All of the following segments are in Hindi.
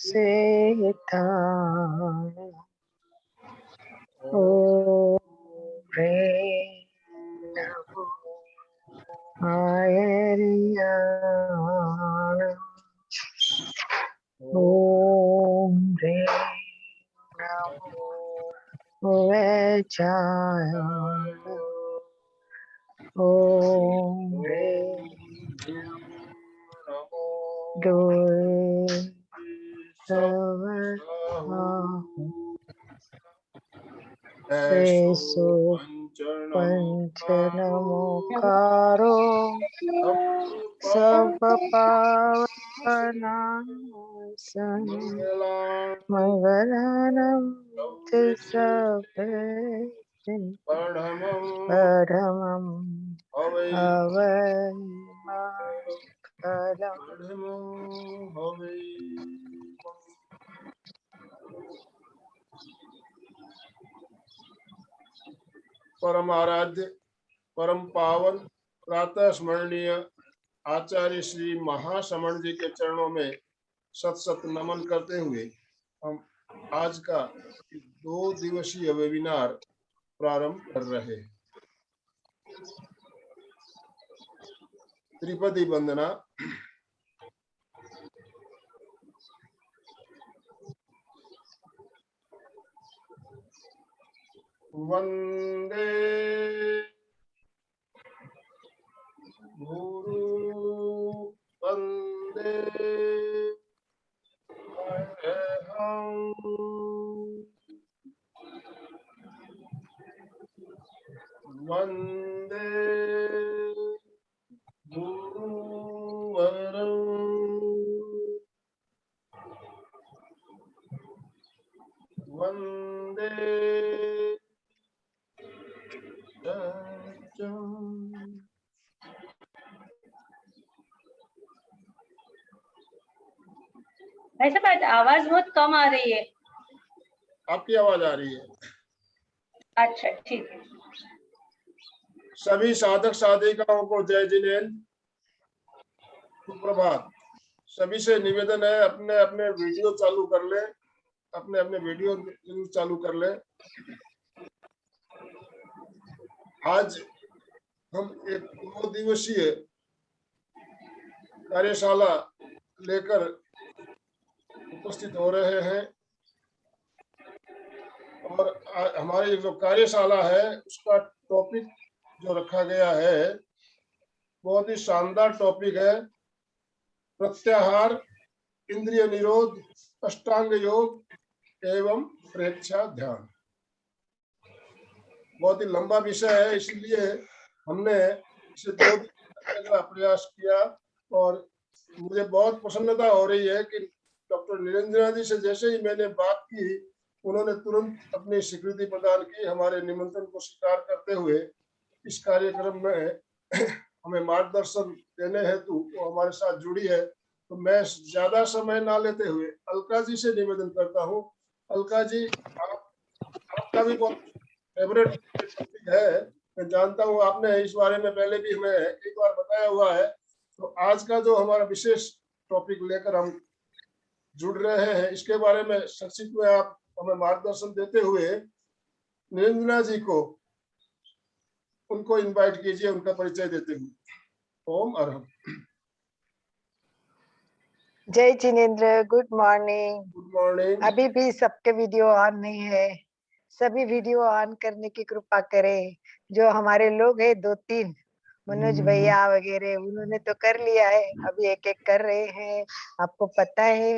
से था ओ रे नमो आयरिया ओम रे नमो वेचाया ओम रे डोरे सो पंच नमोकारो सब पावनासन मंगलानम परमं हवै परम आराध्य परम पावन प्रातः स्मरणीय आचार्य श्री महासमण जी के चरणों में सत सत नमन करते हुए हम आज का 2 दिवसीय वेबिनार प्रारंभ कर रहे हैं। त्रिपदी वंदना। वंदे गुरु वंदे अहं वंदे गुरुवरं वंदे ऐसा बात आवाज बहुत कम आ रही है। आपकी आवाज आ रही है? अच्छा ठीक है। सभी साधक साधिकाओं को जय जिनेन्द्र, सुप्रभात। सभी से निवेदन है अपने अपने वीडियो चालू कर ले, अपने अपने वीडियो जरूर चालू कर ले। आज हम एक 2 दिवसीय कार्यशाला लेकर उपस्थित हो रहे हैं और हमारी जो कार्यशाला है उसका टॉपिक जो रखा गया है बहुत ही शानदार टॉपिक है। प्रत्याहार, इंद्रिय निरोध, अष्टांग योग एवं प्रेक्षा ध्यान। बहुत ही लंबा विषय है, इसलिए हमने इसे 2 दिन करने का प्रयास किया और मुझे बहुत प्रसन्नता हो रही है कि डॉक्टर निरंजना जी से जैसे ही मैंने बात की उन्होंने तुरंत अपनी स्वीकृति प्रदान की। हमारे निमंत्रण को स्वीकार करते हुए इस कार्यक्रम में हमें मार्गदर्शन देने हेतु वो हमारे साथ जुड़ी है। तो मैं ज्यादा समय ना लेते हुए अलका जी से निवेदन करता हूँ। अलका जी, आपका भी बहुत फेवरेट टॉपिक है, मैं जानता हूँ, आपने इस बारे में पहले भी हमें एक बार बताया हुआ है। तो आज का जो हमारा विशेष टॉपिक लेकर हम जुड़ रहे हैं इसके बारे में संक्षिप्त में आप हमें मार्गदर्शन देते हुए निरंजना जी को उनको इनवाइट कीजिए, उनका परिचय देते हुए। ओम अरहम। जय Jinendra, good morning. Good morning. अभी भी सबके वीडियो ऑन नहीं है, सभी वीडियो ऑन करने की कृपा करें। जो हमारे लोग हैं 2-3 मनोज भैया वगैरह उन्होंने तो कर लिया है, अभी एक एक कर रहे हैं। आपको पता है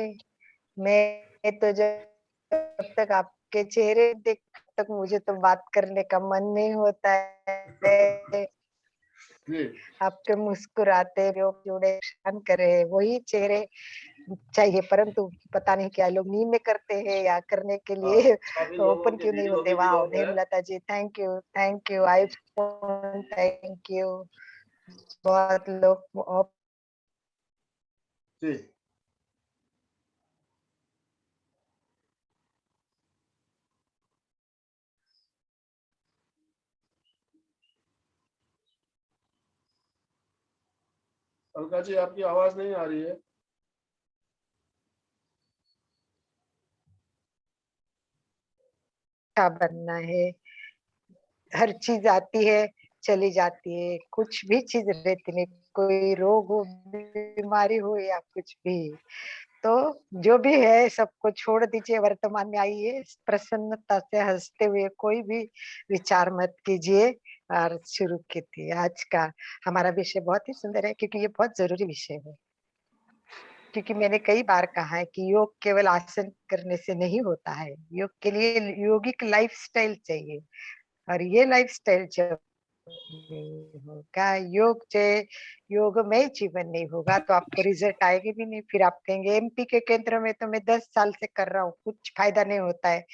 मैं तो जब तक आपके चेहरे देख तक मुझे तो बात करने का मन नहीं होता है। आपके मुस्कुराते लोग जुड़े शान करे वही चेहरे चाहिए, परंतु पता नहीं क्या लोग नींद में करते हैं या करने के लिए ओपन क्यों नहीं होते। वाह Hemlata ji, thank you iPhone, thank you. बहुत लोग जी। अलका जी, आपकी आवाज नहीं आ रही है। अच्छा बनना है। हर चीज आती है, चली जाती है, कुछ भी चीज रहती नहीं, कोई रोग हो, बीमारी हो या कुछ भी। तो जो भी है सबको छोड़ दीजिए, वर्तमान में आइए, प्रसन्नता से हंसते हुए कोई भी विचार मत कीजिए और शुरू कीजिए। आज का हमारा विषय बहुत ही सुंदर है, क्योंकि ये बहुत जरूरी विषय है। क्योंकि मैंने कई बार कहा है कि योग केवल आसन करने से नहीं होता है, योग के लिए योगिक लाइफस्टाइल चाहिए। और ये लाइफस्टाइल जब नहीं होगा, योगमय जीवन नहीं होगा, तो आपको रिजल्ट आएगी भी नहीं। फिर आप कहेंगे एमपी के केंद्र में तो मैं 10 साल से कर रहा हूँ, कुछ फायदा नहीं होता है।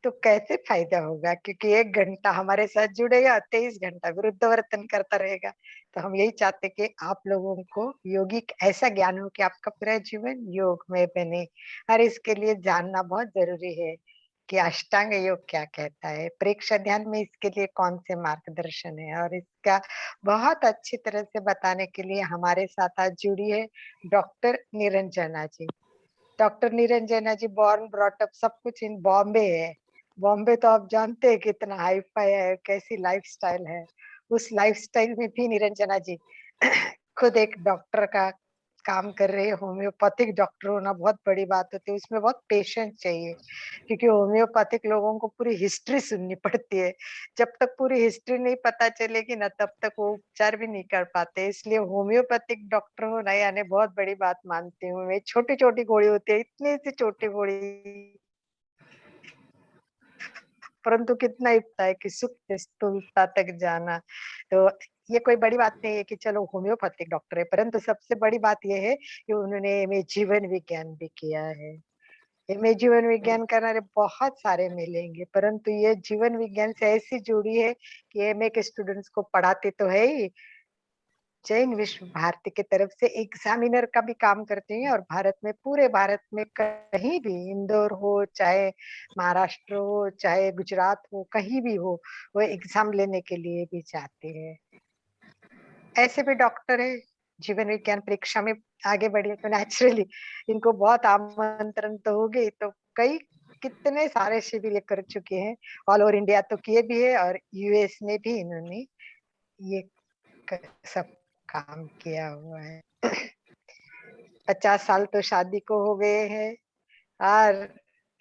तो कैसे फायदा होगा? क्योंकि 1 घंटा हमारे साथ जुड़ेगा, 23 घंटा विरुद्धवर्तन करता रहेगा। तो हम यही चाहते कि आप लोगों को योगिक ऐसा ज्ञान हो कि आपका पूरा जीवन योग में बने। और इसके लिए जानना बहुत जरूरी है कि अष्टांग योग क्या कहता है, प्रेक्षक ध्यान में इसके लिए कौन से मार्गदर्शन है। और इसका बहुत अच्छी तरह से बताने के लिए हमारे साथ आज जुड़ी है डॉक्टर निरंजना जी। डॉक्टर निरंजना जी बॉर्न ब्रॉट अप सब कुछ इन बॉम्बे है। बॉम्बे तो आप जानते हैं कितना हाई फाई है, कैसी लाइफस्टाइल है। उस लाइफस्टाइल में भी निरंजना जी खुद एक डॉक्टर का काम कर रहे हैं। होम्योपैथिक डॉक्टर होना बहुत बड़ी बात होती है, उसमें बहुत पेशेंस चाहिए, क्योंकि होम्योपैथिक लोगों को पूरी हिस्ट्री सुननी पड़ती है। जब तक पूरी हिस्ट्री नहीं पता चलेगी ना, तब तक वो उपचार भी नहीं कर पाते। इसलिए होम्योपैथिक डॉक्टर होना यानी बहुत बड़ी बात मानती हूँ मैं। छोटी छोटी गोली होती है, इतनी सी छोटी गोली, परंतु कितना ही पता है कि सुख से स्थूलता तक जाना। तो ये कोई बड़ी बात नहीं है कि चलो होम्योपैथिक डॉक्टर है, परंतु सबसे बड़ी बात ये है कि उन्होंने एमए जीवन विज्ञान भी किया है। एमए जीवन विज्ञान करने बहुत सारे मिलेंगे, परंतु ये जीवन विज्ञान से ऐसी जुड़ी है कि एमए के स्टूडेंट्स को पढ़ाते तो है ही, जैन विश्व भारती की तरफ से एग्जामिनर का भी काम करते हैं। और भारत में, पूरे भारत में कहीं भी, इंदौर हो चाहे महाराष्ट्र हो चाहे गुजरात हो, कहीं भी हो, वो एग्जाम लेने के लिए भी जाते हैं। ऐसे भी डॉक्टर है, जीवन विज्ञान परीक्षा में आगे बढ़े तो नेचुरली इनको बहुत आमंत्रण तो होगी। तो कई कितने सारे शिविर ये कर चुके हैं, ऑल ओवर इंडिया तो किए भी है, और यूएस में भी इन्होंने ये सब काम किया हुआ है। 50 साल तो शादी को हो गए हैं, और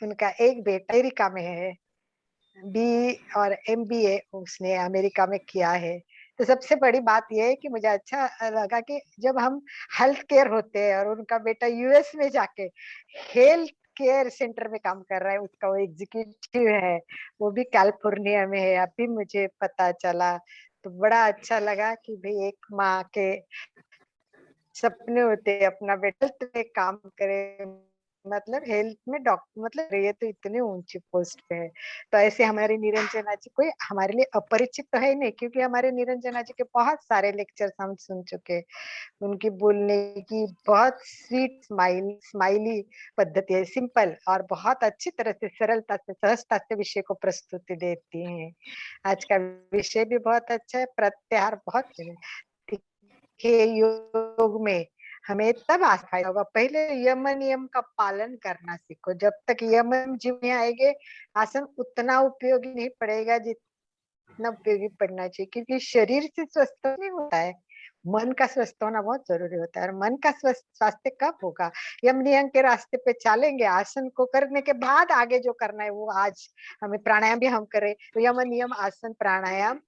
उनका एक बेटा अमेरिका में है, बी और एमबीए उसने अमेरिका में किया है। तो सबसे बड़ी बात यह है कि मुझे अच्छा लगा कि जब हम हेल्थ केयर होते हैं और उनका बेटा यूएस में जाके हेल्थ केयर सेंटर में काम कर रहा है, उसका वो एग्जीक्यूटिव है, वो भी कैलिफोर्निया में है, अभी मुझे पता चला। तो बड़ा अच्छा लगा कि भाई एक माँ के सपने होते हैं अपना बेटा हेल्थ में काम करे, मतलब हेल्थ में डॉक्टर, मतलब ये तो इतने ऊंची पोस्ट पे है। तो ऐसे हमारी निरंजना जी कोई हमारे लिए अपरिचित तो है नहीं, क्योंकि हमारे निरंजना जी के बहुत सारे लेक्चर्स हम सुन चुके हैं। उनकी बोलने की बहुत स्वीट स्माइली पद्धति है, सिंपल, और बहुत अच्छी तरह से, सरलता से, सहजता से विषय को प्रस्तुति देती हैं। आज का विषय भी बहुत अच्छा है, प्रत्याहार बहुत के योग में हमें तब फायदा होगा, पहले यम नियम का पालन करना सीखो। जब तक यम जीव में आएंगे, आसन उतना उपयोगी नहीं पड़ेगा जितना उपयोगी पड़ना चाहिए, क्योंकि शरीर से स्वस्थ नहीं होता है, मन का स्वस्थ होना बहुत जरूरी होता है। और मन का स्वस्थ स्वास्थ्य कब होगा? यम नियम के रास्ते पे चलेंगे, आसन को करने के बाद आगे जो करना है वो आज हमें प्राणायाम भी हम करें, तो यम नियम, आसन, प्राणायाम,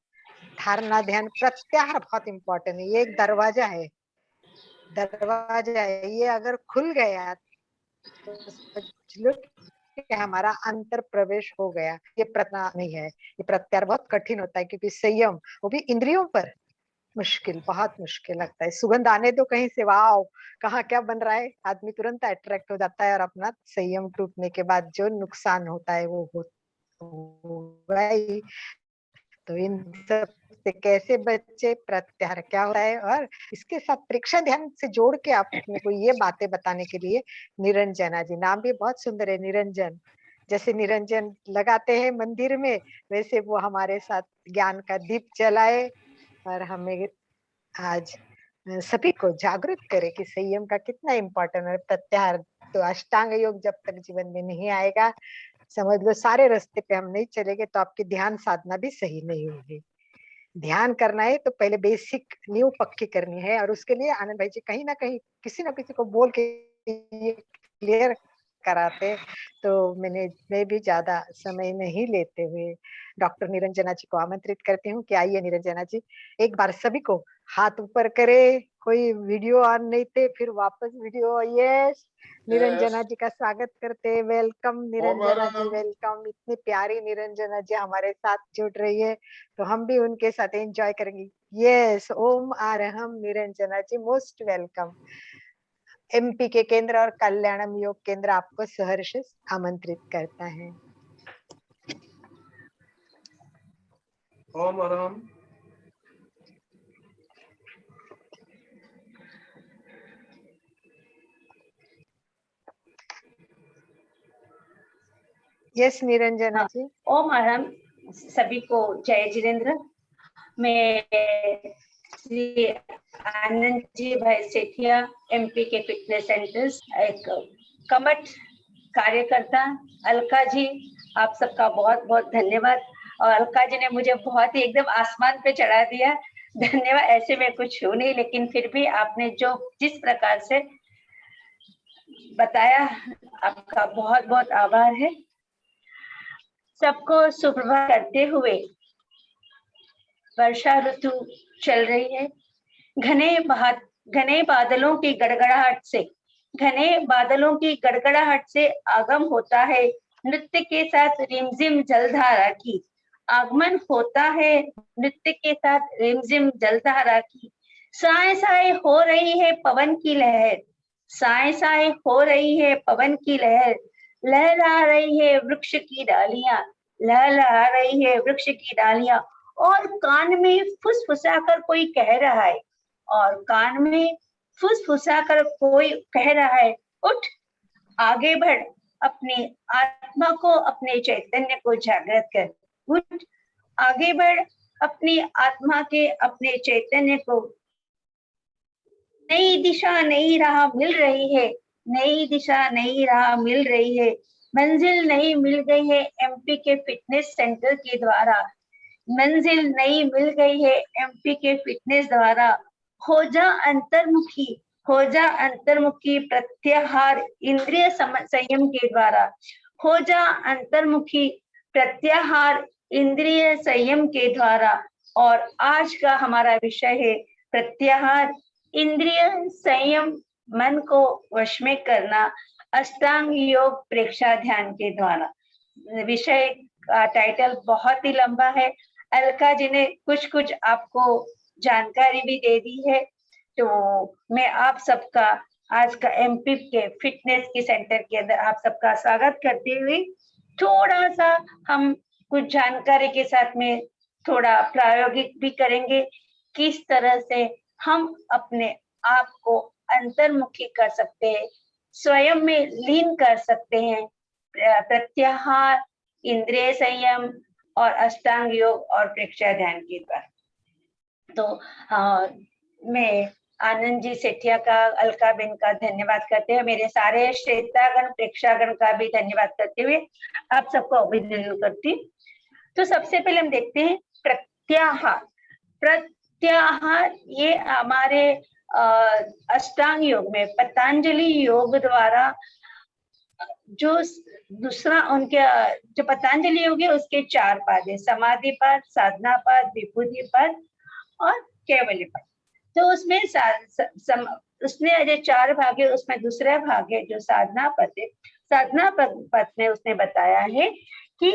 धारणा, ध्यान, प्रत्याहार बहुत इंपॉर्टेंट है। ये एक दरवाजा है, दरवाजा है, ये अगर खुल गया तो समझ लो कि हमारा अंतर प्रवेश हो गया। ये प्रत्याहार नहीं है, ये प्रत्याहार बहुत कठिन होता है, क्योंकि संयम, वो भी इंद्रियों पर, मुश्किल, बहुत मुश्किल लगता है। सुगंध आने दो कहीं से, वाओ कहाँ क्या बन रहा है, आदमी तुरंत अट्रैक्ट हो जाता है, और अपना संयम टूटने के बाद जो नुकसान होता है वो होगा ही। तो इन सब से कैसे बचे, प्रत्याहार क्या होता है, और इसके साथ परीक्षा ध्यान से जोड़ के आप अपने को ये बातें बताने के लिए निरंजना जी, नाम भी बहुत सुंदर है, निरंजन। जैसे निरंजन लगाते हैं मंदिर में, वैसे वो हमारे साथ ज्ञान का दीप जलाए, और हमें आज सभी को जागृत करे कि संयम का कितना इम्पोर्टेंट है। प्रत्याहार तो अष्टांग योग जब तक जीवन में नहीं आएगा, समझ लो सारे रास्ते पे हम नहीं चलेंगे तो आपकी ध्यान साधना भी सही नहीं होगी। ध्यान करना है तो पहले बेसिक नींव पक्की करनी है, और उसके लिए आनंद भाई जी कहीं ना कहीं किसी ना किसी को बोल के ये क्लियर कराते। तो मैं भी ज्यादा समय नहीं लेते हुए डॉक्टर निरंजना जी को आमंत्रित करती हूँ कि आइए निरंजना जी, एक बार सभी को हाथ ऊपर करे। कोई वीडियो ऑन नहीं थे, फिर वापस वीडियो। यस, निरंजना जी का स्वागत करते। वेलकम निरंजना जी, वेलकम। इतनी प्यारी निरंजना जी हमारे साथ जुड़ रही है, तो हम भी उनके साथ एंजॉय करेंगे। यस, ओम आरहम निरंजना जी, मोस्ट वेलकम। एमपी के केंद्र और कल्याणम योग केंद्र आपको सहर्ष आमंत्रित करता है। ओम आराम। यस निरंजना जी। ओम आराम सभी को, जय जिनेन्द्र। मैं श्री आनंद जी भाई सेठिया, एमपी के फिटनेस सेंटर्स, एक कमठ कार्यकर्ता। अलका जी, आप सबका बहुत बहुत धन्यवाद। और अलका जी ने मुझे बहुत ही एकदम आसमान पे चढ़ा दिया, धन्यवाद। ऐसे में कुछ हो नहीं, लेकिन फिर भी आपने जो जिस प्रकार से बताया, आपका बहुत बहुत आभार है। सबको सुप्रभात करते हुए, वर्षा ऋतु चल रही है। घने बादलों की गड़गड़ाहट से, घने बादलों की गड़गड़ाहट से आगम होता है नृत्य के साथ रिमझिम जलधारा की। आगमन होता है नृत्य के साथ रिमझिम जलधारा की। साए साए हो रही है पवन की लहर, साए साए हो रही है पवन की लहर। लहरा रही है वृक्ष की डालियां, लहरा रही है वृक्ष की डालियां। और कान में फुसफुसाकर कोई कह रहा है, और कान में फुसफुसाकर कोई कह रहा है, उठ आगे बढ़, अपनी आत्मा को, अपने चैतन्य को जागृत कर। उठ आगे बढ़, अपनी आत्मा के, अपने चैतन्य को। नई दिशा नई राह मिल रही है, नई दिशा नई राह मिल रही है। मंजिल नई मिल गई है एमपी के फिटनेस सेंटर के द्वारा, मंजिल नई मिल गई है एमपी के फिटनेस द्वारा। हो जा अंतर्मुखी, हो जा अंतर्मुखी प्रत्याहार इंद्रिय संयम के द्वारा। हो जा अंतर्मुखी प्रत्याहार इंद्रिय संयम के द्वारा। और आज का हमारा विषय है प्रत्याहार इंद्रिय संयम, मन को वश में करना अष्टांग योग प्रेक्षा ध्यान के द्वारा। विषय का टाइटल बहुत ही लंबा है। अलका जी ने कुछ आपको जानकारी भी दे दी है, तो मैं आप सबका आज का एमपी के फिटनेस के सेंटर के अंदर आप सबका स्वागत करते हुए थोड़ा सा हम कुछ जानकारी के साथ में थोड़ा प्रायोगिक भी करेंगे, किस तरह से हम अपने आप को अंतर्मुखी कर सकते हैं, स्वयं में लीन कर सकते हैं प्रत्याहार, इंद्रिय संयम और अष्टांग योग और प्रेक्षा ध्यान के द्वारा। तो मैं आनंद जी सेठिया का, अलका बेन का धन्यवाद करते हैं, मेरे सारे श्रेतागण प्रेक्षागण का भी धन्यवाद करते हुए आप सबको अभिनंदन करती हूँ। तो सबसे पहले हम देखते हैं प्रत्याहार। प्रत्याहार ये हमारे अष्टांग योग में पतंजलि योग द्वारा जो दूसरा उनके जो पतंजलि योग है उसके 4 पाद है, समाधि पाद, साधना पाद, विभूति पाद और कैवल्य पाद। तो उसमें उसने जो 4 भाग है उसमें दूसरा भाग है जो साधना पद है। साधना पद में उसने बताया है कि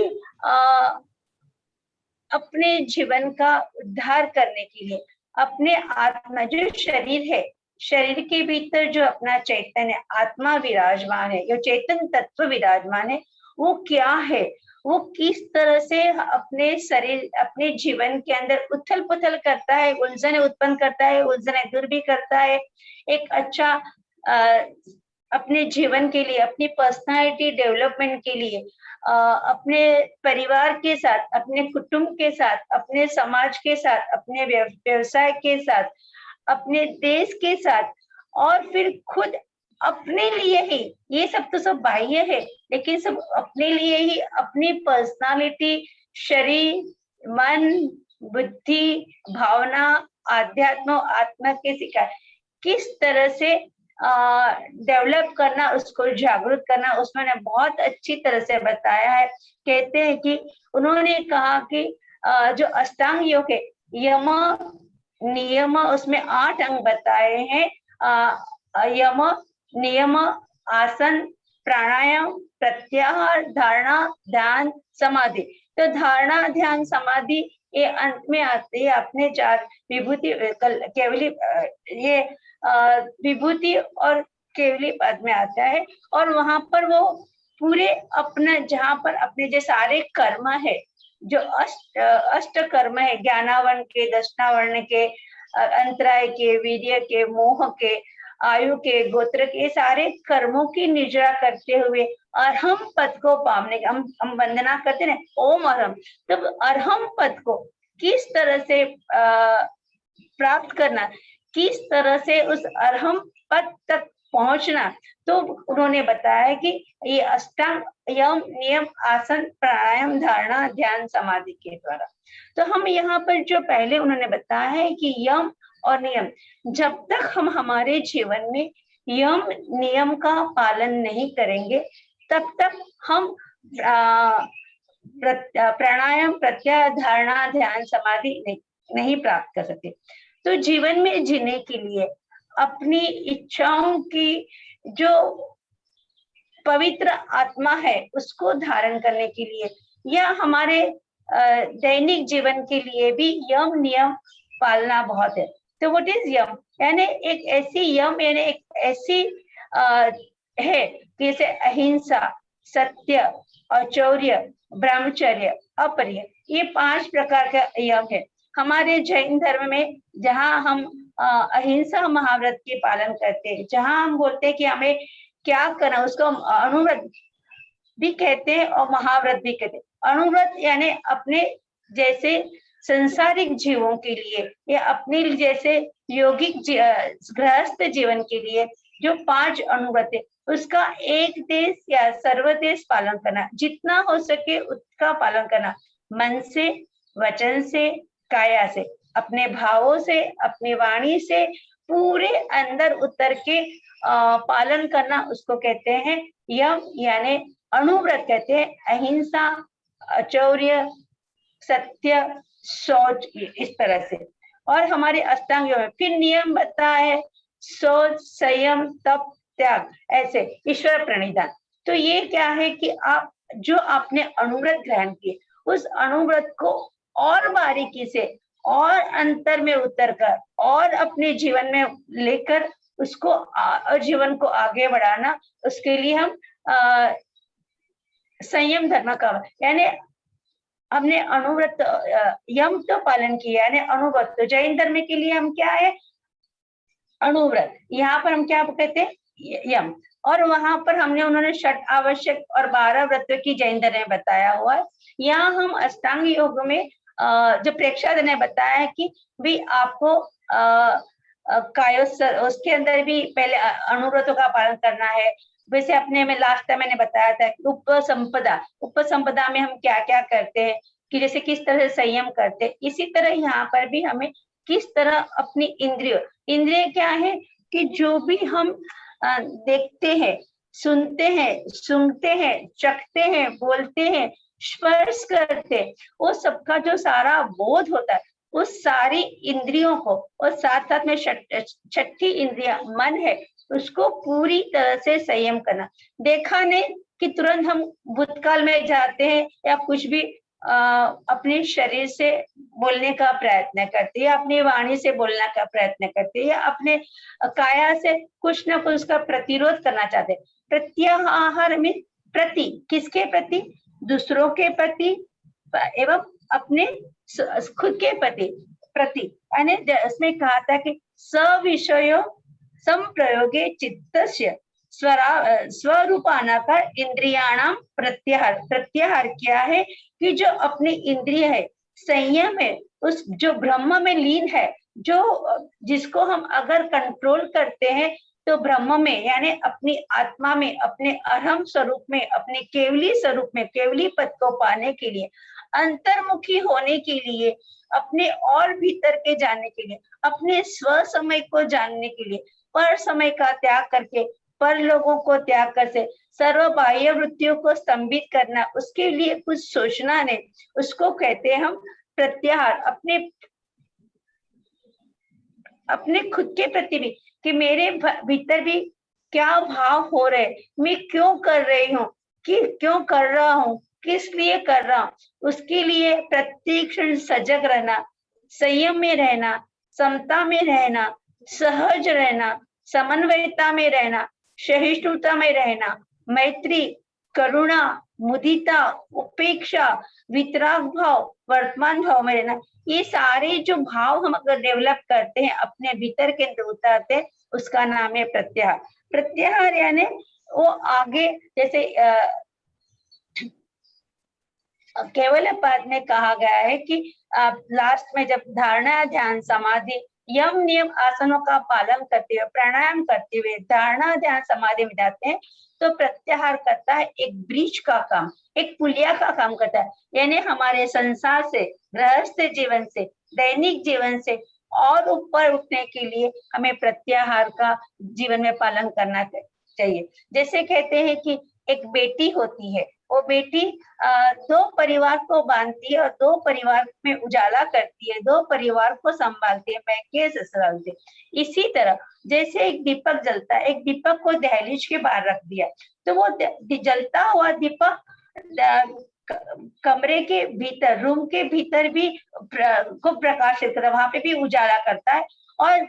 अपने जीवन का उद्धार करने के लिए अपने आत्मा, जो शरीर है, शरीर के भीतर जो अपना चैतन्य आत्मा विराजमान है, जो चैतन्य तत्व विराजमान है, वो क्या है, वो किस तरह से अपने शरीर, अपने जीवन के अंदर उथल पुथल करता है, उलझने उत्पन्न करता है, उलझने दूर भी करता है, एक अच्छा अपने जीवन के लिए, अपनी पर्सनालिटी डेवलपमेंट के लिए, अपने परिवार के साथ, अपने कुटुंब के साथ, अपने समाज के साथ, अपने व्यवसाय के साथ, अपने देश के साथ, और फिर खुद अपने लिए ही, ये सब तो सब बाह्य है, लेकिन सब अपने लिए ही, अपनी पर्सनालिटी, शरीर, मन, बुद्धि, भावना, आध्यात्म, आत्मा के शिकार किस तरह से डेवलप करना, उसको जागरूक करना, उसमें बहुत अच्छी तरह से बताया है। कहते हैं कि उन्होंने कहा कि जो अष्टांग योग है, यम नियम, उसमें 8 अंग बताए हैं। यम, नियम, आसन, प्राणायाम, प्रत्याहार, धारणा, ध्यान, समाधि। तो धारणा, ध्यान, समाधि ये अंत में आते हैं अपने 4 विभूति केवली, ये विभूति और केवली पद में आता है। और वहां पर वो पूरे अपना, जहां पर अपने जो सारे कर्म है, जो अष्ट कर्म है, ज्ञानावर्ण के, दशनावर्ण के, अंतराय के, वीर्य के, मोह के, आयु के, गोत्र के, सारे कर्मों की निजरा करते हुए अरहम पद को पाने का हम वंदना करते हैं, ओम अरहम। तब अरहम पद को किस तरह से प्राप्त करना, किस तरह से उस अरहम पद तक पहुंचना, तो उन्होंने बताया कि ये अष्टांग यम, नियम, आसन, प्राणायाम, धारणा, ध्यान, समाधि के द्वारा। तो हम यहाँ पर जो पहले उन्होंने बताया है कि यम और नियम, जब तक हम हमारे जीवन में यम नियम का पालन नहीं करेंगे, तब तक हम प्राणायाम, प्रत्याहार, धारणा, ध्यान, समाधि नहीं प्राप्त कर सकते। तो जीवन में जीने के लिए अपनी इच्छाओं की जो पवित्र आत्मा है उसको धारण करने के लिए, या हमारे दैनिक जीवन के लिए भी यम नियम पालना बहुत है। तो व्हाट इज यम? यानी एक ऐसी यम, यानी एक ऐसी है जैसे अहिंसा, सत्य, औचौर्य, ब्रह्मचर्य, अपरिय, ये 5 प्रकार का यम है। हमारे जैन धर्म में जहाँ हम अहिंसा महाव्रत के पालन करते हैं, जहाँ हम बोलते हैं कि हमें क्या करना, उसको अनुव्रत भी कहते हैं और महाव्रत भी कहते हैं। अनुव्रत यानी अपने जैसे संसारिक जीवों के लिए या अपने जैसे यौगिक गृहस्थ जीवन के लिए जो 5 अनुव्रत है, उसका एक देश या सर्वदेश पालन करना, जितना हो सके उसका पालन करना, मन से, वचन से, काया से, अपने भावों से, अपनी वाणी से पूरे अंदर उतर के पालन करना, उसको कहते हैं यम यानी अनुव्रत कहते हैं। अहिंसा, औचौर्य, सत्य, शौच, इस तरह से। और हमारे अष्टांग योग में फिर नियम बताया है, शौच, संयम, तप, त्याग, ऐसे ईश्वर प्रणिधान। तो ये क्या है कि आप जो आपने अनुव्रत ग्रहण किए, उस अनुव्रत को और बारीकी से और अंतर में उतरकर और अपने जीवन में लेकर उसको जीवन को आगे बढ़ाना, उसके लिए हम संयम धर्म का, यानी हमने अनुव्रत यम तो पालन किया, यानी अनुव्रत। तो जैन धर्म के लिए हम क्या है? अनुव्रत। यहाँ पर हम क्या कहते हैं? यम। और वहां पर हमने उन्होंने 6 आवश्यक और 12 व्रतों की जैन धर्म में बताया हुआ है। यहाँ हम अष्टांग योग में जो प्रेक्षाद ने बताया है कि भी आपको उसके अंदर भी पहले अनुव्रतों का पालन करना है। वैसे अपने में लास्ट टाइम मैंने बताया था उपसंपदा में हम क्या क्या करते हैं, कि जैसे किस तरह से संयम करते हैं, इसी तरह यहाँ पर भी हमें किस तरह अपनी इंद्रिय क्या है कि जो भी हम देखते हैं, सुनते हैं, सूंघते हैं, चखते हैं, बोलते हैं, स्पर्श करते हैं, वो सबका जो सारा बोध होता है, उस सारी इंद्रियों को, और साथ साथ में 6ठी इंद्रिया मन है, उसको पूरी तरह से संयम करना। देखा नहीं कि तुरंत हम भूतकाल में जाते हैं या कुछ भी अपने शरीर से बोलने का प्रयत्न करते हैं, या अपनी वाणी से बोलने का प्रयत्न करते हैं, या अपने काया से कुछ ना कुछ उसका प्रतिरोध करना चाहते हैं। प्रत्याहार में प्रति, किसके प्रति? दूसरों के प्रति एवं अपने खुद के प्रति। यानी इसमें कहा था कि सविषयो संप्रयोगे चित्तस्य स्वरूपानाकार इंद्रियाणाम प्रत्याहार क्या है कि जो अपनी इंद्रिय है, संयम है, उस जो ब्रह्म में लीन है, जो जिसको हम अगर कंट्रोल करते हैं तो ब्रह्म में यानी अपनी आत्मा में, अपने अहम स्वरूप में, अपने केवली स्वरूप में, केवली पद को पाने के लिए, अंतर्मुखी होने के लिए, अपने और भीतर के जानने के लिए, अपने स्व समय को जानने के लिए, पर समय का त्याग करके पर लोगों को त्याग कर से सर्व बाह्य वृत्तियों को स्तंभित करना, उसके लिए कुछ सोचना नहीं, उसको कहते हैं हम प्रत्याहार। अपने खुद के प्रति भी कि मेरे भीतर भी क्या भाव हो रहे, मैं क्यों कर रही हूँ, कि क्यों कर रहा हूँ, किस लिए कर रहा हूँ, उसके लिए प्रत्येक क्षण सजग रहना, संयम में रहना, समता में रहना, सहज रहना, समन्वयता में रहना, सहिष्णुता में रहना, मैत्री, करुणा, मुदिता, उपेक्षा, वितराग भाव, वर्तमान भाव में रहना, ये सारे जो भाव हम अगर डेवलप करते हैं, अपने भीतर के अंदर उतारते हैं, उसका नाम है प्रत्याहार। प्रत्याहार यानी वो आगे जैसे केवल पाद में कहा गया है कि लास्ट में जब धारणा, ध्यान, समाधि, यम नियम आसनों का पालन करते हुए, प्राणायाम करते हुए धारणा, ध्यान, समाधि में जाते हैं, तो प्रत्याहार करता है एक ब्रिज का काम, एक पुलिया का काम करता है। यानी हमारे संसार से, गृहस्थ जीवन से, दैनिक जीवन से और ऊपर उठने के लिए हमें प्रत्याहार का जीवन में पालन करना चाहिए। जैसे कहते हैं कि एक बेटी होती है, वो बेटी दो परिवार को बांधती है और दो परिवार में उजाला करती है, दो परिवार को संभालती है, मैके ससुरालती है। इसी तरह जैसे एक दीपक जलता है, एक दीपक को दहलीज के बाहर रख दिया, तो वो जलता हुआ दीपक कमरे के भीतर, रूम के भीतर भी को प्रकाशित करता है, वहां पे भी उजाला करता है, और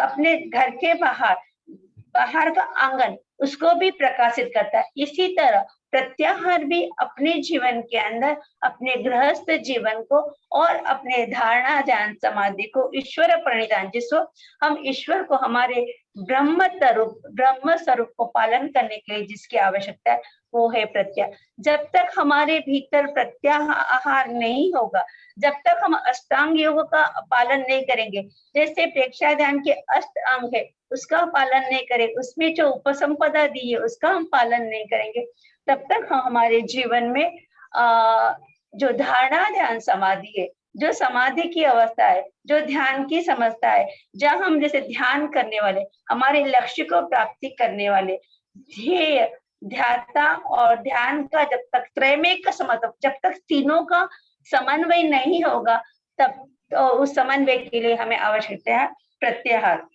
अपने घर के बाहर का आंगन उसको भी प्रकाशित करता है। इसी तरह प्रत्याहार भी अपने जीवन के अंदर अपने गृहस्थ जीवन को और अपने धारणा, ध्यान, समाधि को ईश्वर प्रणिधान, जिसको हम ईश्वर को हमारे ब्रह्म स्वरूप को पालन करने के लिए जिसकी आवश्यकता है, वो है प्रत्याहार। जब तक हमारे भीतर प्रत्याहार नहीं होगा, जब तक हम अष्टांग योग का पालन नहीं करेंगे, जैसे प्रेक्षा ध्यान के अष्ट अंग है उसका पालन नहीं करें, उसमें जो उपसंपदा दी है उसका हम पालन नहीं करेंगे, तब तक हम हमारे जीवन में जो धारणा, ध्येय, समाधि है, जो समाधि की अवस्था है, जो ध्यान की समझता है, जहाँ हम जैसे ध्यान करने वाले, हमारे लक्ष्य को प्राप्ति करने वाले, ध्येय, ध्याता और ध्यान का जब तक त्रैमेक समत्व, जब तक तीनों का समन्वय नहीं होगा, तब तो उस समन्वय के लिए हमें आवश्यकता है प्रत्याहार।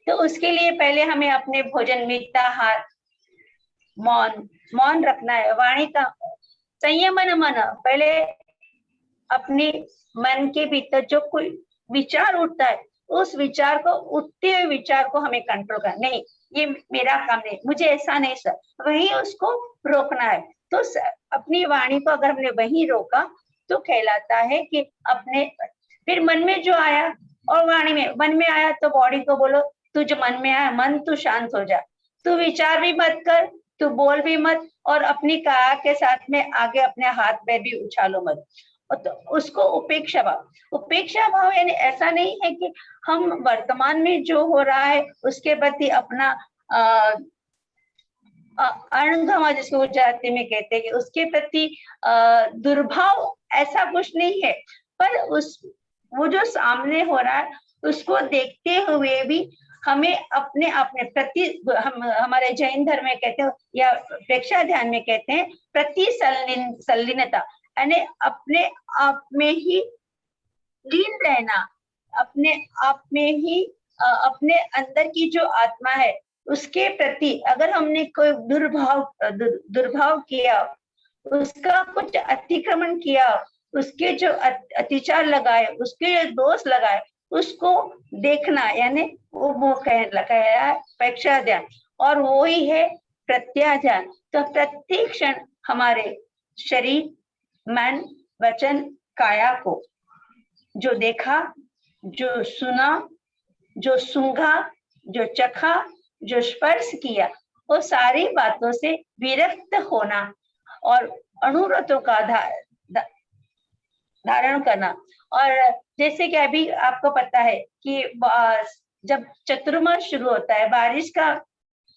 तो उसके लिए पहले हमें अपने भोजन, मिताहार, मौन रखना है, वाणी का संयमन मन, पहले अपने मन के भीतर जो कोई विचार उठता है, उस विचार को, उठते हुए विचार को हमें कंट्रोल करना, नहीं ये मेरा काम नहीं, मुझे ऐसा नहीं सर, वही उसको रोकना है। तो अपनी वाणी को अगर हमने वही रोका तो कहलाता है कि अपने, फिर मन में जो आया और वाणी में, मन में आया तो बॉडी को बोलो तू जो मन में आया, मन तू शांत हो जा, तू विचार भी मत कर, तू बोल भी मत, और अपनी काया के साथ में आगे अपने हाथ पैर भी उछालो मत। तो उसको उपेक्षा भाव यानी ऐसा नहीं है कि हम वर्तमान में जो हो रहा है उसके प्रति अपना अणगमा, जिसको गुजराती में कहते हैं, कि उसके प्रति दुर्भाव, ऐसा कुछ नहीं है, पर वो जो सामने हो रहा है उसको देखते हुए भी हमें अपने प्रति, हमारे जैन धर्म में कहते हैं या प्रेक्षा ध्यान में कहते हैं प्रति संलीनता, यानी अपने आप में ही लीन रहना, अपने आप में ही अपने अंदर की जो आत्मा है उसके प्रति अगर हमने कोई दुर्भाव किया, उसका कुछ अतिक्रमण किया, उसके जो अतिचार लगाए, उसके जो दोष लगाए, उसको देखना, यानी वो कह रहा है प्रेक्षा ध्यान, और वो ही है प्रत्याहार ध्यान। तो प्रत्येक क्षण हमारे शरीर, मन, वचन, काया को जो देखा, जो सुना, जो सूंघा, जो चखा, जो स्पर्श किया, वो सारी बातों से विरक्त होना और अनुरतों का धारण करना। और जैसे कि अभी आपको पता है कि जब चतुर्मास शुरू होता है, बारिश का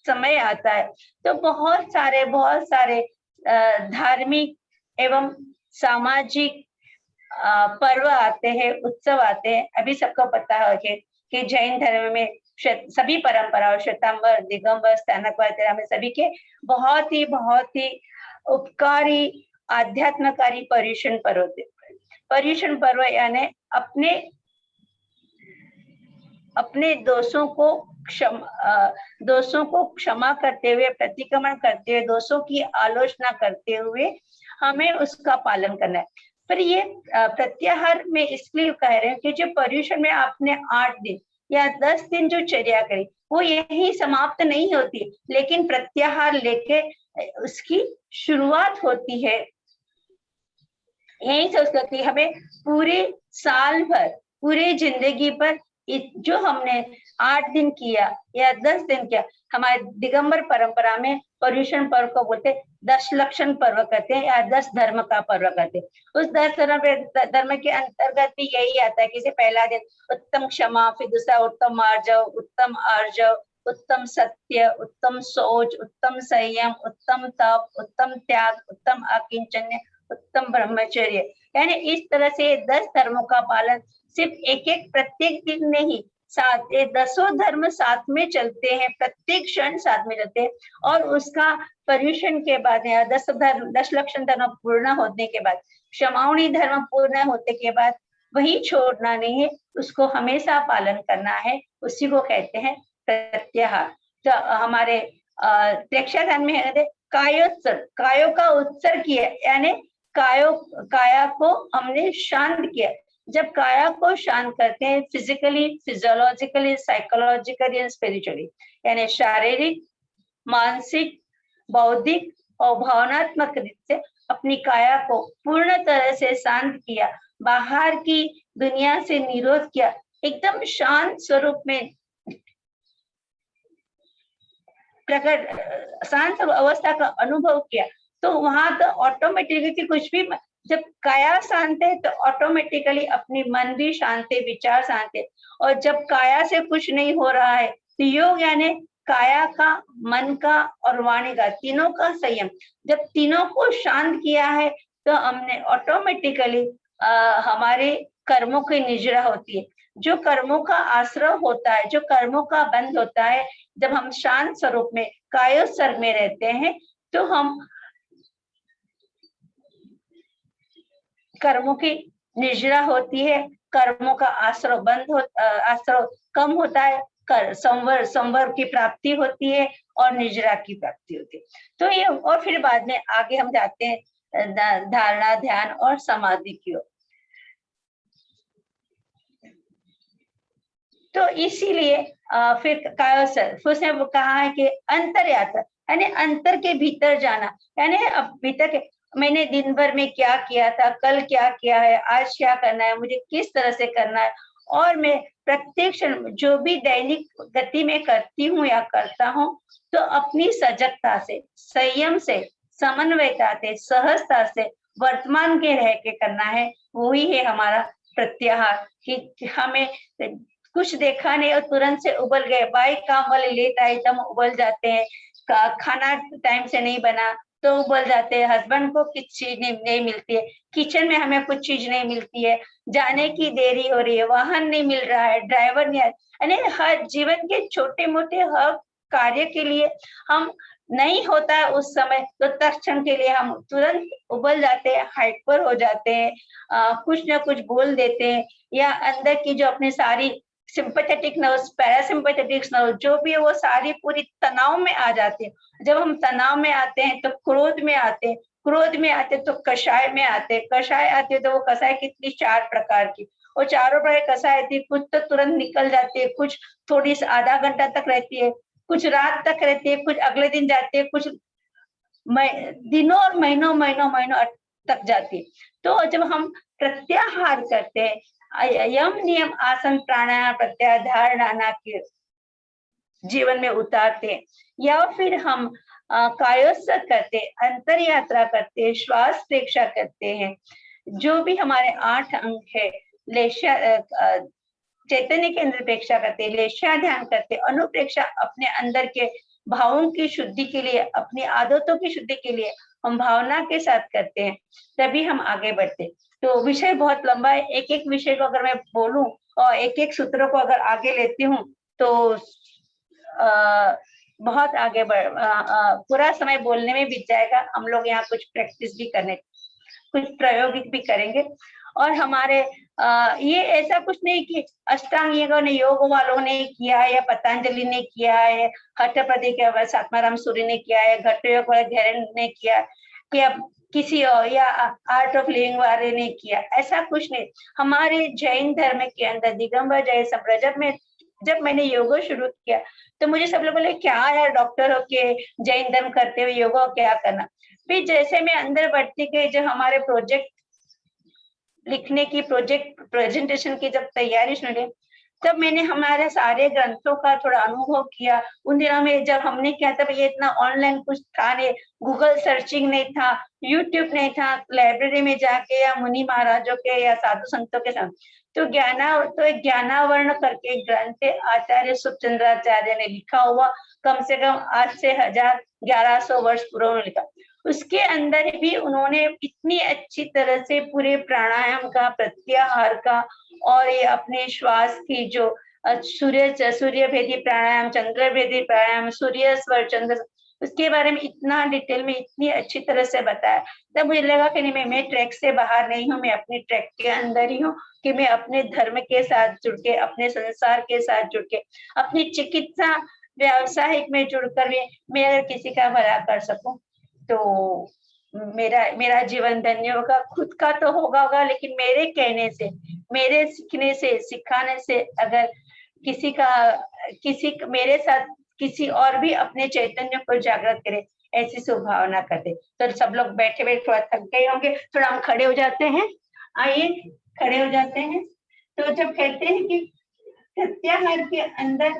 समय आता है, तो बहुत सारे धार्मिक एवं सामाजिक पर्व आते हैं, उत्सव आते हैं। अभी सबको पता है कि जैन धर्म में सभी परंपराओं, श्वेतांबर, दिगंबर, स्थानकवाद में सभी के बहुत ही उपकारी, आध्यात्मकारी पर्युषण पर्व होते। पर्युषण पर्व यानी अपने दोषों को क्षमा करते हुए, प्रतिक्रमण करते हुए, दोषों की आलोचना करते हुए हमें उसका पालन करना है। पर ये प्रत्याहार में इसलिए कह रहे हैं कि जो पर्युषण में आपने 8 दिन या 10 दिन जो चर्या करी, वो यही समाप्त नहीं होती, लेकिन प्रत्याहार लेके उसकी शुरुआत होती है। यही सोच करके हमें पूरे साल भर, पूरे जिंदगी पर जो हमने 8 दिन किया या 10 दिन किया, हमारे दिगंबर परंपरा में पर्युषण पर्व को बोलते 10 लक्षण पर्व कहते हैं या 10 धर्म का पर्व कहते हैं। उस 10 धर्म के अंतर्गत भी यही आता है कि पहला दिन उत्तम क्षमा, फिर दूसरा उत्तम आर्जव, उत्तम सत्य, उत्तम सोच, उत्तम संयम, उत्तम तप, उत्तम त्याग, उत्तम अकिंचन्य, उत्तम ब्रह्मचर्य। यानी इस तरह से 10 धर्मों का पालन सिर्फ एक प्रत्येक दिन नहीं, साथ 10 धर्म साथ में चलते हैं, प्रत्येक क्षण साथ में चलते हैं। और उसका पर्युषण के बाद 10 लक्षण धर्म पूर्ण होने के बाद, क्षमावणी धर्म पूर्ण होने के बाद वही छोड़ना नहीं है, उसको हमेशा पालन करना है। उसी को कहते हैं प्रत्याहार। तो हमारे प्रेक्षाधन में है कायोत्सर्ग, कायों का उत्सर्ग किया, यानी काया को हमने शांत किया। जब काया को शांत करते हैं, फिजिकली, फिजियोलॉजिकली, साइकोलॉजिकली, स्पिरिचुअली, यानी शारीरिक, मानसिक, बौद्धिक और भावनात्मक रूप से अपनी काया को पूर्ण तरह से शांत किया, बाहर की दुनिया से निरोध किया, एकदम शांत स्वरूप में प्रकट शांत अवस्था का अनुभव किया, तो वहां तो ऑटोमेटिकली कुछ भी, जब काया शांत है तो ऑटोमेटिकली अपनी मन भी शांत है, विचार शांत है। और जब काया से कुछ नहीं हो रहा है तो योग यानी काया का, मन का और वाणी का, तीनों का संयम। जब तीनों को शांत किया है तो हमने ऑटोमेटिकली हमारे कर्मों की निजरा होती है। जो कर्मों का आश्रय होता है, जो कर्मों का बंध होता है, जब हम शांत स्वरूप में कायोत्सर्ग में रहते हैं तो हम कर्मों की निजरा होती है, कर्मों का आश्रय कम होता है, संवर की प्राप्ति होती है और निजरा की प्राप्ति होती है। तो ये, और फिर बाद में आगे हम जाते हैं धारणा, ध्यान और समाधि की ओर। तो इसीलिए फिर कायोत्सर्ग, उसने कहा है कि अंतर यात्रा, यानी अंतर के भीतर जाना, यानी अब भीतर के, मैंने दिन भर में क्या किया था, कल क्या किया है, आज क्या करना है, मुझे किस तरह से करना है, और मैं प्रत्येक क्षण जो भी दैनिक गति में करती हूँ या करता हूँ, तो अपनी सजगता से, संयम से, समन्वयता से, सहजता से वर्तमान के रह के करना है। वही है हमारा प्रत्याहार। कि हमें कुछ देखा नहीं और तुरंत से उबल गए, बाइक काम वाले लेट आए एकदम उबल जाते हैं, खाना टाइम से नहीं बना तो उबल जाते हैं, हस्बैंड को कुछ चीज नहीं मिलती है, किचन में हमें कुछ चीज नहीं मिलती है, जाने की देरी हो रही है, वाहन नहीं मिल रहा है, ड्राइवर नहीं, यानी हर जीवन के छोटे मोटे हर कार्य के लिए हम नहीं होता है उस समय, तो तत्क्षण के लिए हम तुरंत उबल जाते हैं, हाइपर हो जाते हैं, कुछ ना कुछ बोल देते हैं, या अंदर की जो अपने सारी सिंपैथेटिक नर्व्स, पैरासिम्पैथेटिक नर्व्स जो भी है वो सारी पूरी तनाव में आ जाते हैं। जब हम तनाव में आते हैं तो क्रोध में आते हैं, क्रोध में आते तो कषाय में आते हैं, कषाय आते तो वो कषाय कितनी 4 प्रकार की, और चारों प्रकार कषाय आती है, कुछ तो तुरंत निकल जाती है, कुछ थोड़ी सी आधा घंटा तक रहती है, कुछ रात तक रहती है, कुछ अगले दिन जाती है, कुछ दिनों और महीनों तक जाती है। तो जब हम प्रत्याहार करते हैं, यम नियम आसन प्राणायाम प्रत्याहार धारणा के जीवन में उतारते हैं, या फिर हम कायोत्सर्ग करते, अंतर यात्रा करते, श्वास प्रेक्षा करते हैं, जो भी हमारे 8 अंग है, चैतन्य केंद्र प्रेक्षा करते, लेशा ध्यान करते, अनुप्रेक्षा अपने अंदर के भावों की शुद्धि के लिए, अपनी आदतों की शुद्धि के लिए हम भावना के साथ करते हैं, तभी हम आगे बढ़ते। तो विषय बहुत लंबा है, एक एक विषय को अगर मैं बोलूं और एक एक सूत्रों को अगर आगे लेती हूँ तो बहुत आगे पूरा समय बोलने में बीत जाएगा। हम लोग यहाँ कुछ प्रैक्टिस भी करने, कुछ प्रायोगिक भी करेंगे। और हमारे ये ऐसा कुछ नहीं कि अष्टांग योग वालों ने किया है या पतंजलि ने किया है, हठप्रदे के सात्माराम सूरी ने किया है, घट्ट योग वाले धैर्य ने किया या किसी या आर्ट ऑफ लिविंग वाले ने किया, ऐसा कुछ नहीं। हमारे जैन धर्म के अंदर दिगंबर जैन संप्रदाय में जब मैंने योग शुरू किया तो मुझे सब लोग बोले क्या यार डॉक्टर हो के जैन धर्म करते हुए योग क्या करना। फिर जैसे मैं अंदर बढ़ती गई, जो हमारे प्रोजेक्ट लिखने की, प्रोजेक्ट प्रेजेंटेशन की जब तैयारी शुरू, तब मैंने हमारे सारे ग्रंथों का थोड़ा अनुभव किया। उन दिनों में जब हमने किया तब ये इतना ऑनलाइन कुछ था नहीं, गूगल सर्चिंग नहीं था, यूट्यूब नहीं था, लाइब्रेरी में जाके या मुनि महाराजों के या साधु संतों के साथ तो एक ज्ञानावरण करके ग्रंथ आचार्य सुखचंद्राचार्य ने लिखा हुआ, कम से कम आज से 1100 वर्ष पूर्व में लिखा। उसके अंदर भी उन्होंने इतनी अच्छी तरह से पूरे प्राणायाम का, प्रत्याहार का और ये अपने श्वास की जो सूर्य भेदी प्राणायाम, चंद्र भेदी प्राणायाम, सूर्य स्वर चंद्र, उसके बारे में इतना डिटेल में इतनी अच्छी तरह से बताया। तब मुझे लगा कि नहीं, मैं ट्रैक से बाहर नहीं हूँ, मैं अपने ट्रैक के अंदर ही हूँ, कि मैं अपने धर्म के साथ जुड़ के, अपने संसार के साथ जुड़ के, अपनी चिकित्सा व्यावसायिक में जुड़कर भी मैं अगर किसी का भला कर सकूं तो मेरा जीवन धन्य होगा। खुद का तो होगा, लेकिन मेरे कहने से, मेरे सीखने से, सिखाने से अगर किसी मेरे साथ किसी और भी अपने चैतन्य को जागृत करे, ऐसी शुभभावना करते। तो सब लोग बैठे बैठे थोड़ा थक गए होंगे, थोड़ा हम खड़े हो जाते हैं, आइए खड़े हो जाते हैं। तो जब कहते हैं कि प्रत्याहार के अंदर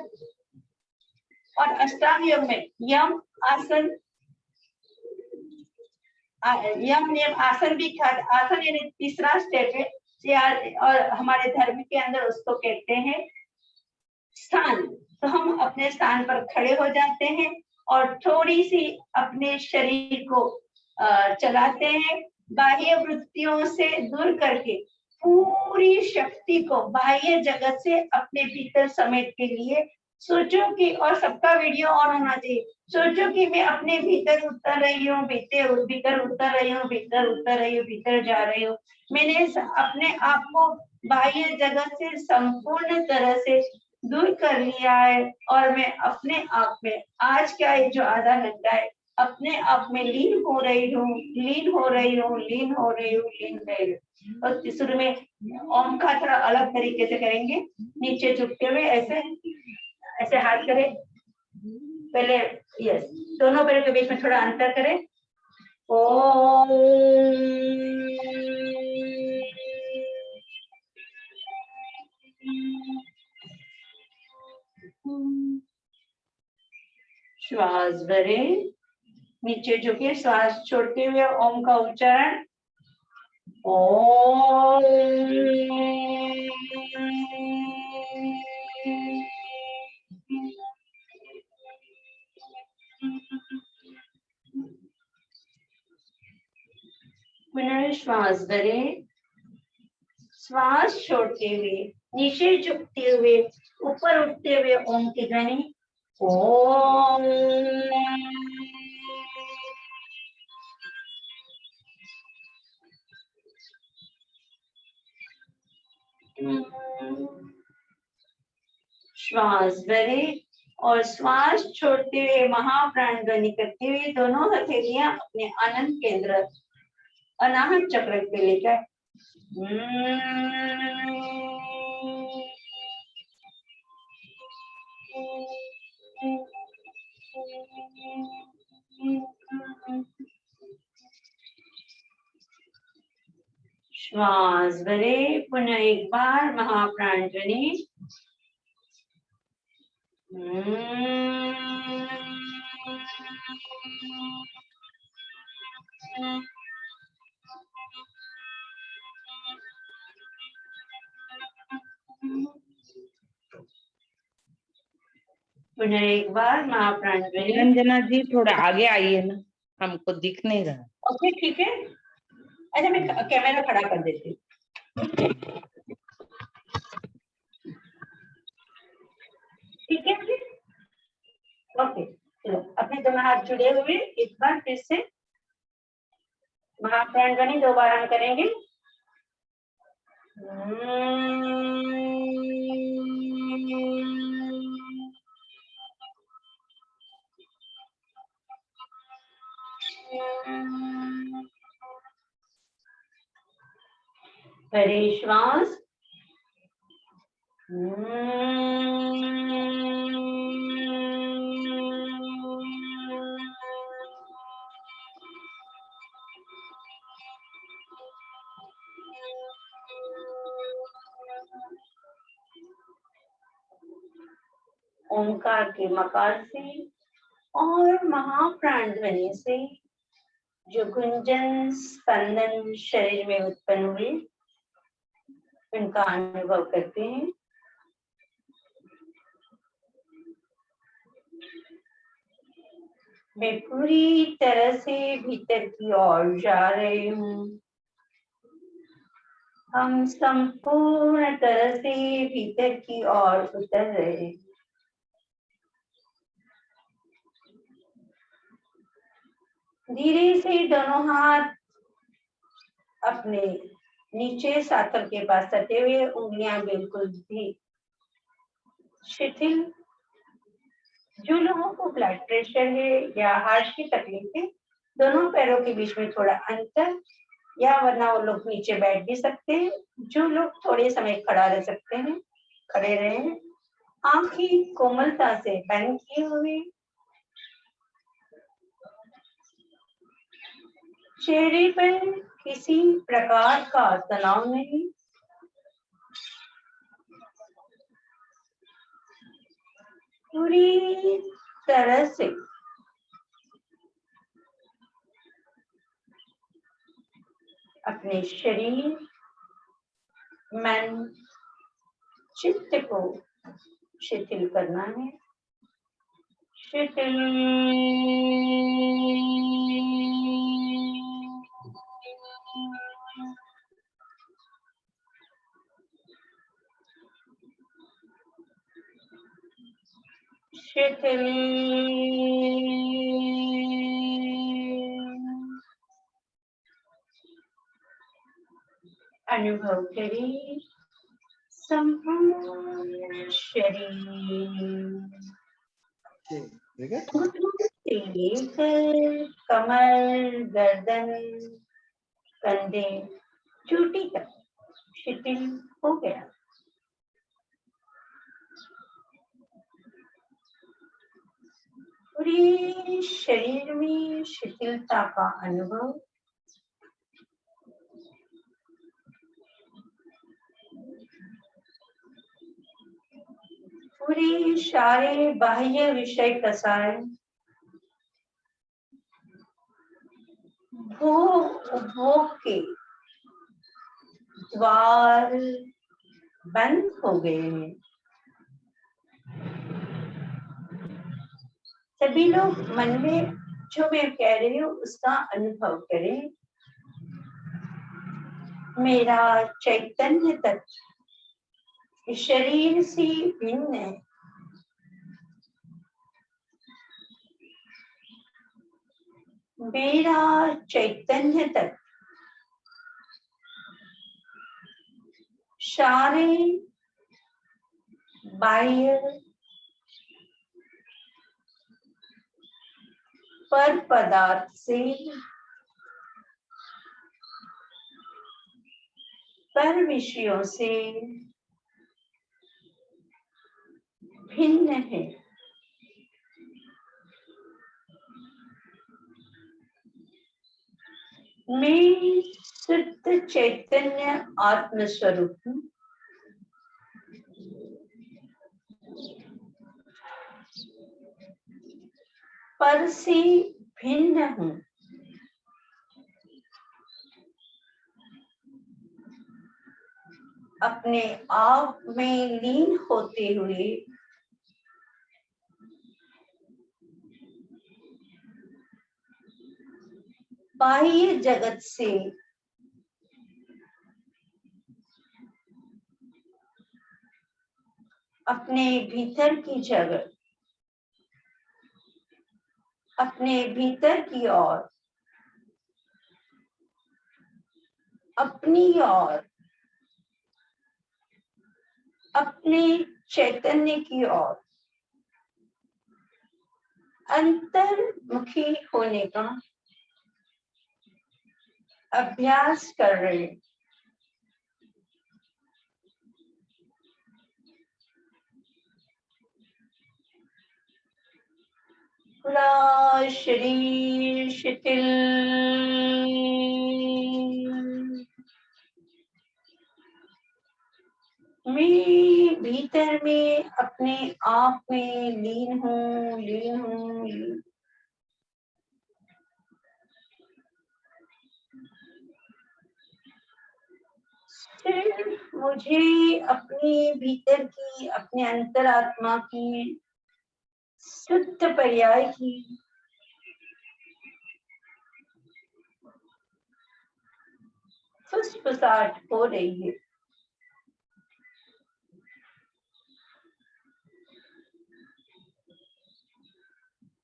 और अष्टांग योग में यम आसन, यम नियम आसन भी आसन यानी तीसरा स्टेप है, और हमारे धर्म के अंदर उसको कहते हैं स्थान। तो हम अपने स्थान पर खड़े हो जाते हैं और थोड़ी सी अपने शरीर को चलाते हैं, बाह्य वृत्तियों से दूर करके पूरी शक्ति को बाह्य जगत से अपने भीतर समेट के लिए सोचो कि, और सबका वीडियो ऑन होना चाहिए, सोचो कि मैं अपने भीतर उतर रही हूँ, भीतर उतर रही हूँ, भीतर उतर रही हूँ, भीतर जा रही हूँ। मैंने अपने आप को बाह्य जगत से संपूर्ण तरह से दूर कर लिया है और मैं अपने आप में आज का ये जो आधा घंटा है अपने आप में लीन हो रही हूँ, लीन हो रही हूँ, लीन हो रही हूँ, लीन हो रही हूँ। और शुरू में ओम का थोड़ा अलग तरीके से करेंगे, नीचे झुकते हुए ऐसे ऐसे हाथ करें पहले, यस, दोनों पैरों के बीच में थोड़ा अंतर करें। ओम श्वास भरें, नीचे झुके, श्वास छोड़ते हुए ओम का उच्चारण, ओम। पुनः श्वास भरें, श्वास छोड़ते हुए, नीचे झुकते हुए, ऊपर उठते हुए ओम की ध्वनि, ओम। श्वास भरें और श्वास छोड़ते हुए महाप्राण ध्वनि करते हुए दोनों हथेलियां अपने आनंद केंद्र अनाहत चक्र पे लेकर श्वास भरे, पुनः एक बार महाप्राण ध्वनि, पुनः एक बार महाप्राण ध्वनि। निरंजना जी थोड़ा आगे आइए ना, हमको दिख नहीं रहा। ओके ठीक है, अच्छा मैं कैमरा खड़ा कर देती हूँ, ठीक है। ओके चलो, अपने दोनों हाथ जुड़े हुए एक बार फिर से महाप्राण ध्वनि 2 बार हम करेंगे। पहले श्वास, ओंकार के मकार से और महाप्राण ध्वनि से जो गुंजन स्पंदन शरीर में उत्पन्न हुए उनका अनुभव करते हैं। मैं पूरी तरह से भीतर की ओर जा रही हूँ। हम संपूर्ण तरह से भीतर की ओर उतर रहे हैं। धीरे से दोनों हाथ अपने नीचे सातल के पास सटे हुए, उंगलियां बिल्कुल भी शिथिल। जो लोगों को ब्लड प्रेशर है या हार्ट की तकलीफ है, दोनों पैरों के बीच में थोड़ा अंतर, या वरना वो लोग नीचे बैठ भी सकते हैं। जो लोग थोड़े समय खड़ा रह सकते हैं, खड़े रहें। आंखें कोमलता से बंद किए हुए, चेहरे पर किसी प्रकार का तनाव नहीं। पूरी तरह से अपने शरीर, मन, चित्त को शिथिल करना है। शिथिल शिथिल अनुभव करें संपूर्ण शरीर, घुटनों से लेकर कमर, गर्दन, कंधे, चोटी तक शिथिल हो गया। पूरे शरीर में शिथिलता का अनुभव। पूरे सारे बाह्य विषय प्रसार, भोग उपभोग के द्वार बंद हो गए हैं। सभी लोग मन में जो मैं कह रही हूँ उसका अनुभव करें। मेरा चैतन्य तत्व शरीर से भिन्न है। मेरा चैतन्य तत्व सारे बाह्य पर पदार्थ से, पर विषयों से भिन्न है। मैं शुद्ध चैतन्य आत्म स्वरूप हूँ। पर से भिन्न हूँ। अपने आप में लीन होते हुए बाह्य जगत से अपने भीतर की जगत, अपने भीतर की ओर, अपनी ओर, अपने चैतन्य की ओर अंतर्मुखी होने का अभ्यास कर रहे हैं। पूरा शरीर शिथिल, मैं भीतर में अपने आप में लीन हूँ, लीन हूँ, लीन। सिर्फ मुझे अपने भीतर की, अपने अंतरात्मा की शुद्ध पर्याय की फुसफुसाहट हो रही है।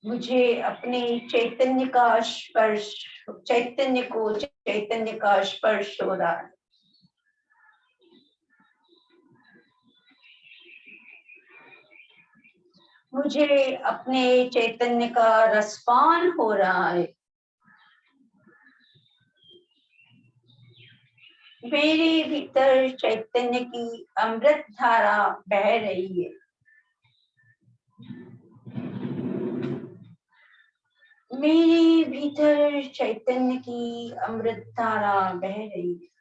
मुझे अपने चैतन्य का स्पर्श, चैतन्य का स्पर्श हो रहा है। मुझे अपने चैतन्य का रसपान हो रहा है। मेरे भीतर चैतन्य की अमृत धारा बह रही है। मेरे भीतर चैतन्य की अमृत धारा बह रही है।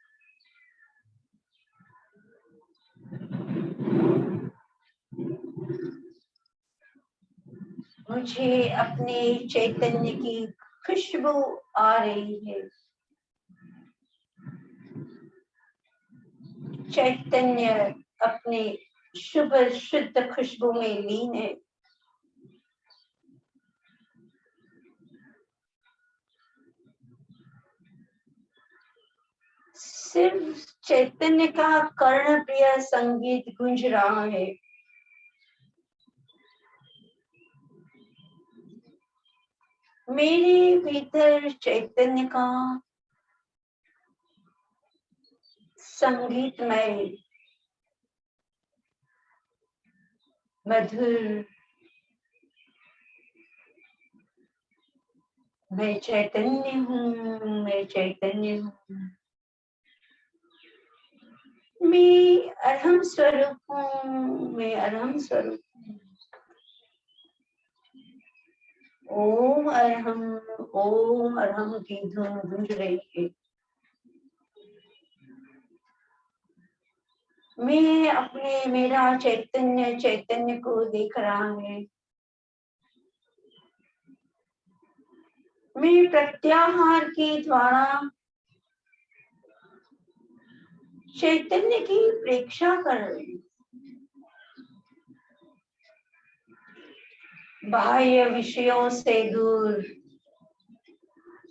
मुझे अपने चैतन्य की खुशबू आ रही है। चैतन्य अपने शुभ शुद्ध खुशबू में लीन है। सिर्फ चैतन्य का कर्णप्रिय संगीत गूंज रहा है। मेरे भीतर चैतन्य का संगीतमय मधुर, मैं चैतन्य हूँ, मैं चैतन्य हूँ, मैं अरहम स्वरूप हूँ, मैं अरहम स्वरूप हूँ। ओम अरहम की धुन गूंज रही है। मैं अपने, मेरा चैतन्य को देख रहा है। मैं प्रत्याहार के द्वारा चैतन्य की प्रेक्षा कर रही हूँ। बाह्य विषयों से दूर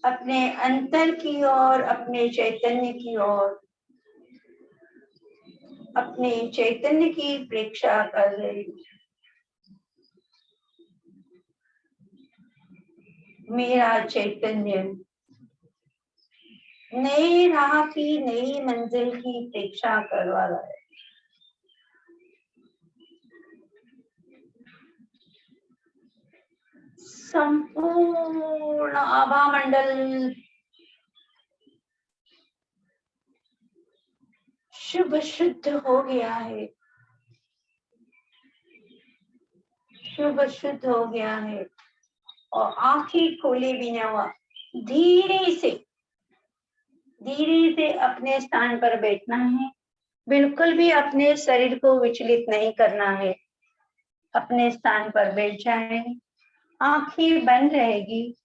अपने अंतर की ओर, अपने चैतन्य की ओर, अपने चैतन्य की प्रेक्षा कर रही हूँ। मेरा चैतन्य नई राह की, नई मंजिल की प्रेक्षा करवा रहा है। संपूर्ण आभा मंडल शुभ शुद्ध हो गया है, शुभ शुद्ध हो गया है। और आंखें खोले बिना धीरे से अपने स्थान पर बैठना है। बिल्कुल भी अपने शरीर को विचलित नहीं करना है। अपने स्थान पर बैठ जाए, आंखें बंद रहेगी।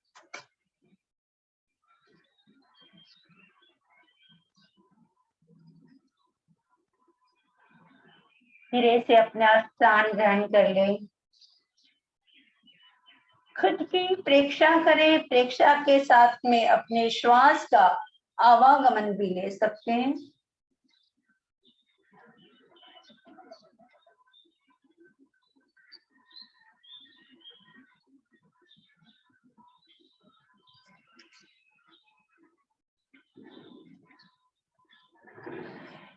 धीरे से अपना स्थान ग्रहण कर ले। खुद की प्रेक्षा करें, प्रेक्षा के साथ में अपने श्वास का आवागमन भी ले सकते हैं।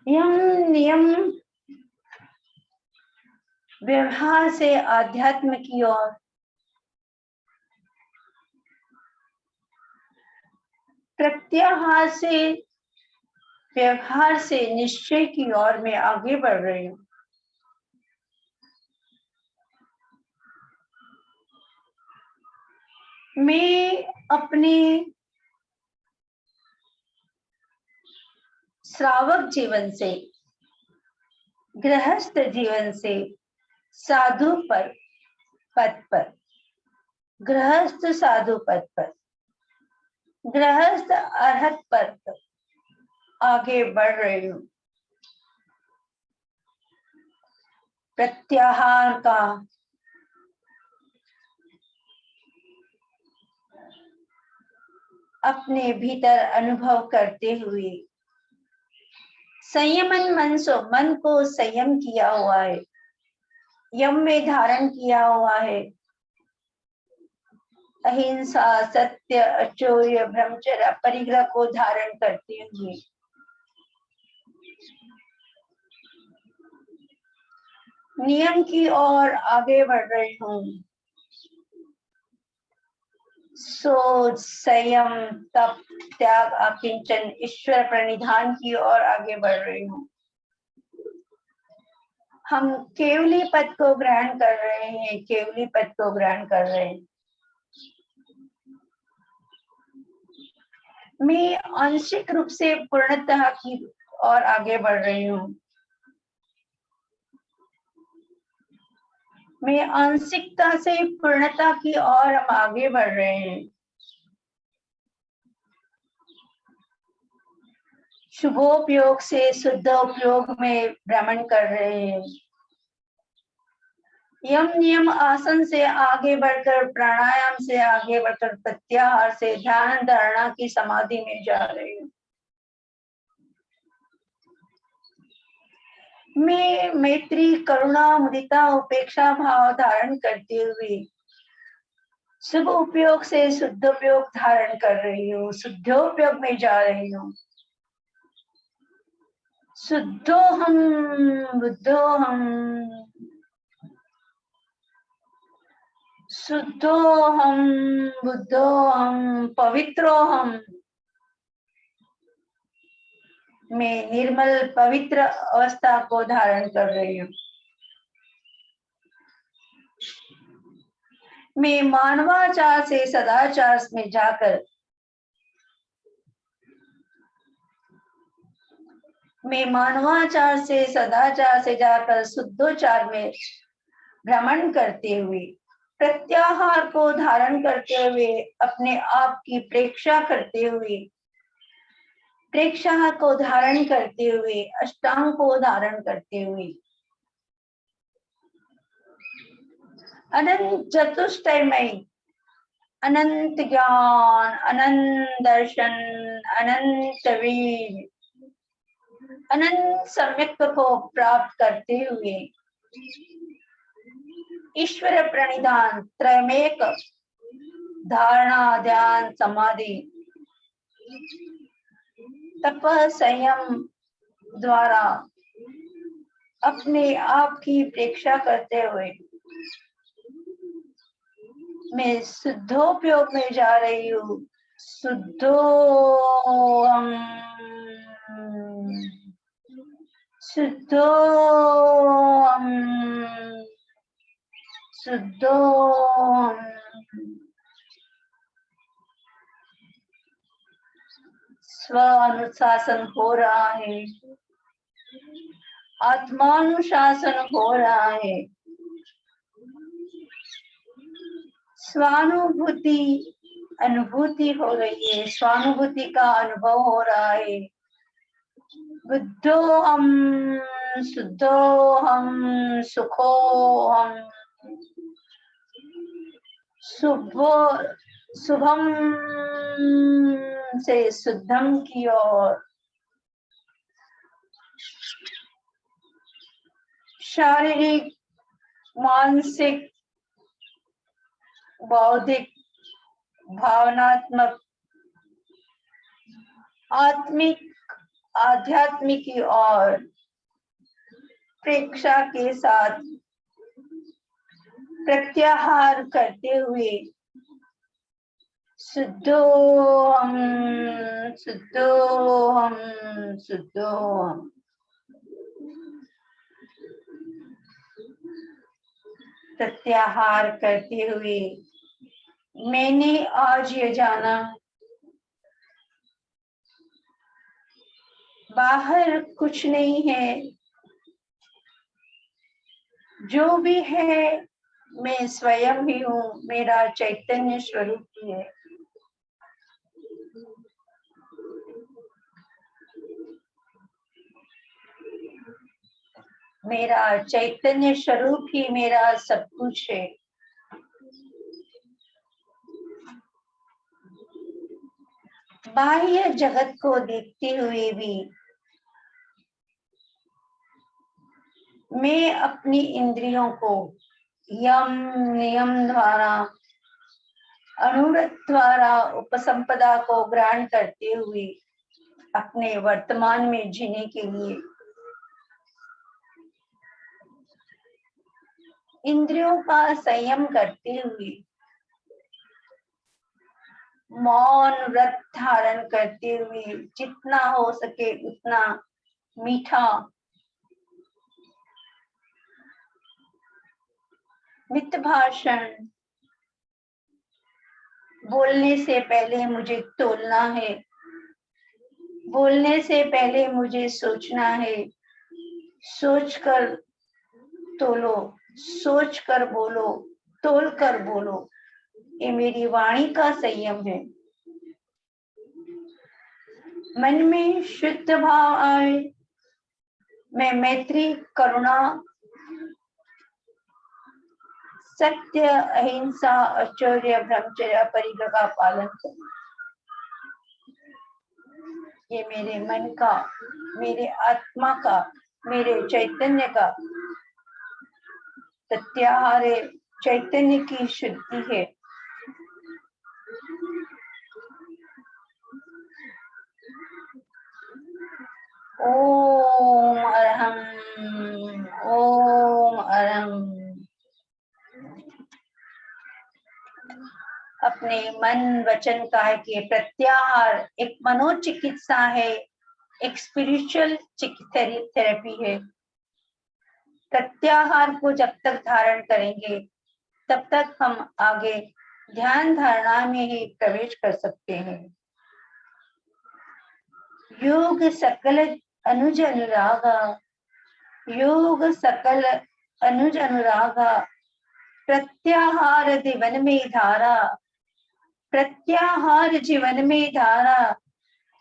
यम नियम व्यवहार से आध्यात्म की ओर, प्रत्याहार से व्यवहार से निश्चय की ओर मैं आगे बढ़ रही हूँ। मैं अपने श्रावक जीवन से, गृहस्थ जीवन से साधु पद पर, गृहस्थ साधु पद पर, गृहस्थ अरहत पद पर आगे बढ़ रही हूँ। प्रत्याहार का अपने भीतर अनुभव करते हुए संयमन मन को संयम किया हुआ है, यम में धारण किया हुआ है। अहिंसा, सत्य, अचौर्य, ब्रह्मचर्य, परिग्रह को धारण करते हुए नियम की ओर आगे बढ़ रही हूँ। सोच, संयम, तप, त्याग, अकिंचन, ईश्वर प्रणिधान की ओर आगे बढ़ रही हूँ। हम केवली पद को ग्रहण कर रहे हैं, केवली पद को ग्रहण कर रहे हैं। मैं आंशिक रूप से पूर्णतः की ओर आगे बढ़ रही हूँ। मैं आंशिकता से पूर्णता की ओर हम आगे बढ़ रहे हैं। शुभोपयोग से शुद्ध उपयोग में भ्रमण कर रहे हैं। यम नियम आसन से आगे बढ़कर, प्राणायाम से आगे बढ़कर, प्रत्याहार से ध्यान धारणा की समाधि में जा रही हूँ। मैं मैत्री, करुणा, मुदिता, उपेक्षा भाव धारण करते हुए शुभ उपयोग से शुद्ध उपयोग धारण कर रही हूँ, शुद्धोपयोग में जा रही हूँ। शुद्धोहम बुद्धोहम, शुद्धोहम बुद्धोहम, पवित्रोहम। मैं निर्मल पवित्र अवस्था को धारण कर रही हूँ। मैं मानवाचार से सदाचार में जाकर, मैं मानवाचार से सदाचार से जाकर शुद्धोचार में भ्रमण करते हुए, प्रत्याहार को धारण करते हुए, अपने आप की प्रेक्षा करते हुए, प्रेक्षा को धारण करते हुए, अष्टांग को धारण करते हुए, अनंत चतुष्टयमय, अनंत ज्ञान, अनंत दर्शन, अनंत वीर, अनंत सम्यक को प्राप्त करते हुए ईश्वर प्रणिधान, त्रयमेक धारणा, ध्यान, समाधि, तप, संयम द्वारा अपने आप की प्रेक्षा करते हुए मैं शुद्धोपयोग में जा रही हूँ। शुद्धोहम, शुद्धोहम, शुद्धोहम। स्व अनुशासन हो रहा है, आत्मानुशासन हो रहा है, स्वानुभूति अनुभूति हो रही है, स्वानुभूति का अनुभव हो रहा है। बुद्धोहम, शुद्धोहम, सुखोहम, शुभम से शुद्धम की ओर, शारीरिक, मानसिक, बौद्धिक, भावनात्मक, आत्मिक, आध्यात्मिक की ओर प्रेक्षा के साथ प्रत्याहार करते हुए शुद्धोहम शुद्धोहम शुद्धोहम। प्रत्याहार करते हुए मैंने आज ये जाना, बाहर कुछ नहीं है, जो भी है मैं स्वयं ही हूँ, मेरा चैतन्य स्वरूप ही है। मेरा चैतन्य स्वरूप ही मेरा सब कुछ है। बाह्य जगत को देखते हुए भी मैं अपनी इंद्रियों को यम नियम द्वारा, अनुरत द्वारा उपसंपदा को ग्रहण करते हुए अपने वर्तमान में जीने के लिए इंद्रियों का संयम करते हुए, मौन व्रत धारण करते हुए, जितना हो सके उतना मीठा, मित भाषण, बोलने से पहले मुझे तोलना है, बोलने से पहले मुझे सोचना है, सोचकर तोलो, सोचकर बोलो, तोलकर बोलो, ये मेरी वाणी का संयम है। मन में शुद्ध भाव आए, मैं मैत्री, करुणा, सत्य, अहिंसा, आचर्य, ब्रह्मचर्य, परिग्रह का पालन करूं। ये मेरे मन का, मेरे आत्मा का, मेरे चैतन्य का प्रत्याहार है, चैतन्य की शुद्धि है। ओम अरहम, ओम अरहम। अपने मन वचन काय के प्रत्याहार एक मनोचिकित्सा है, एक स्पिरिचुअल थेरेपी है। प्रत्याहार को जब तक धारण करेंगे तब तक हम आगे ध्यान धारणा में ही प्रवेश कर सकते हैं। योग सकल अनुज अनुरागा, योग सकल अनुज अनुरागा, प्रत्याहार जीवन में धारा, प्रत्याहार जीवन में धारा।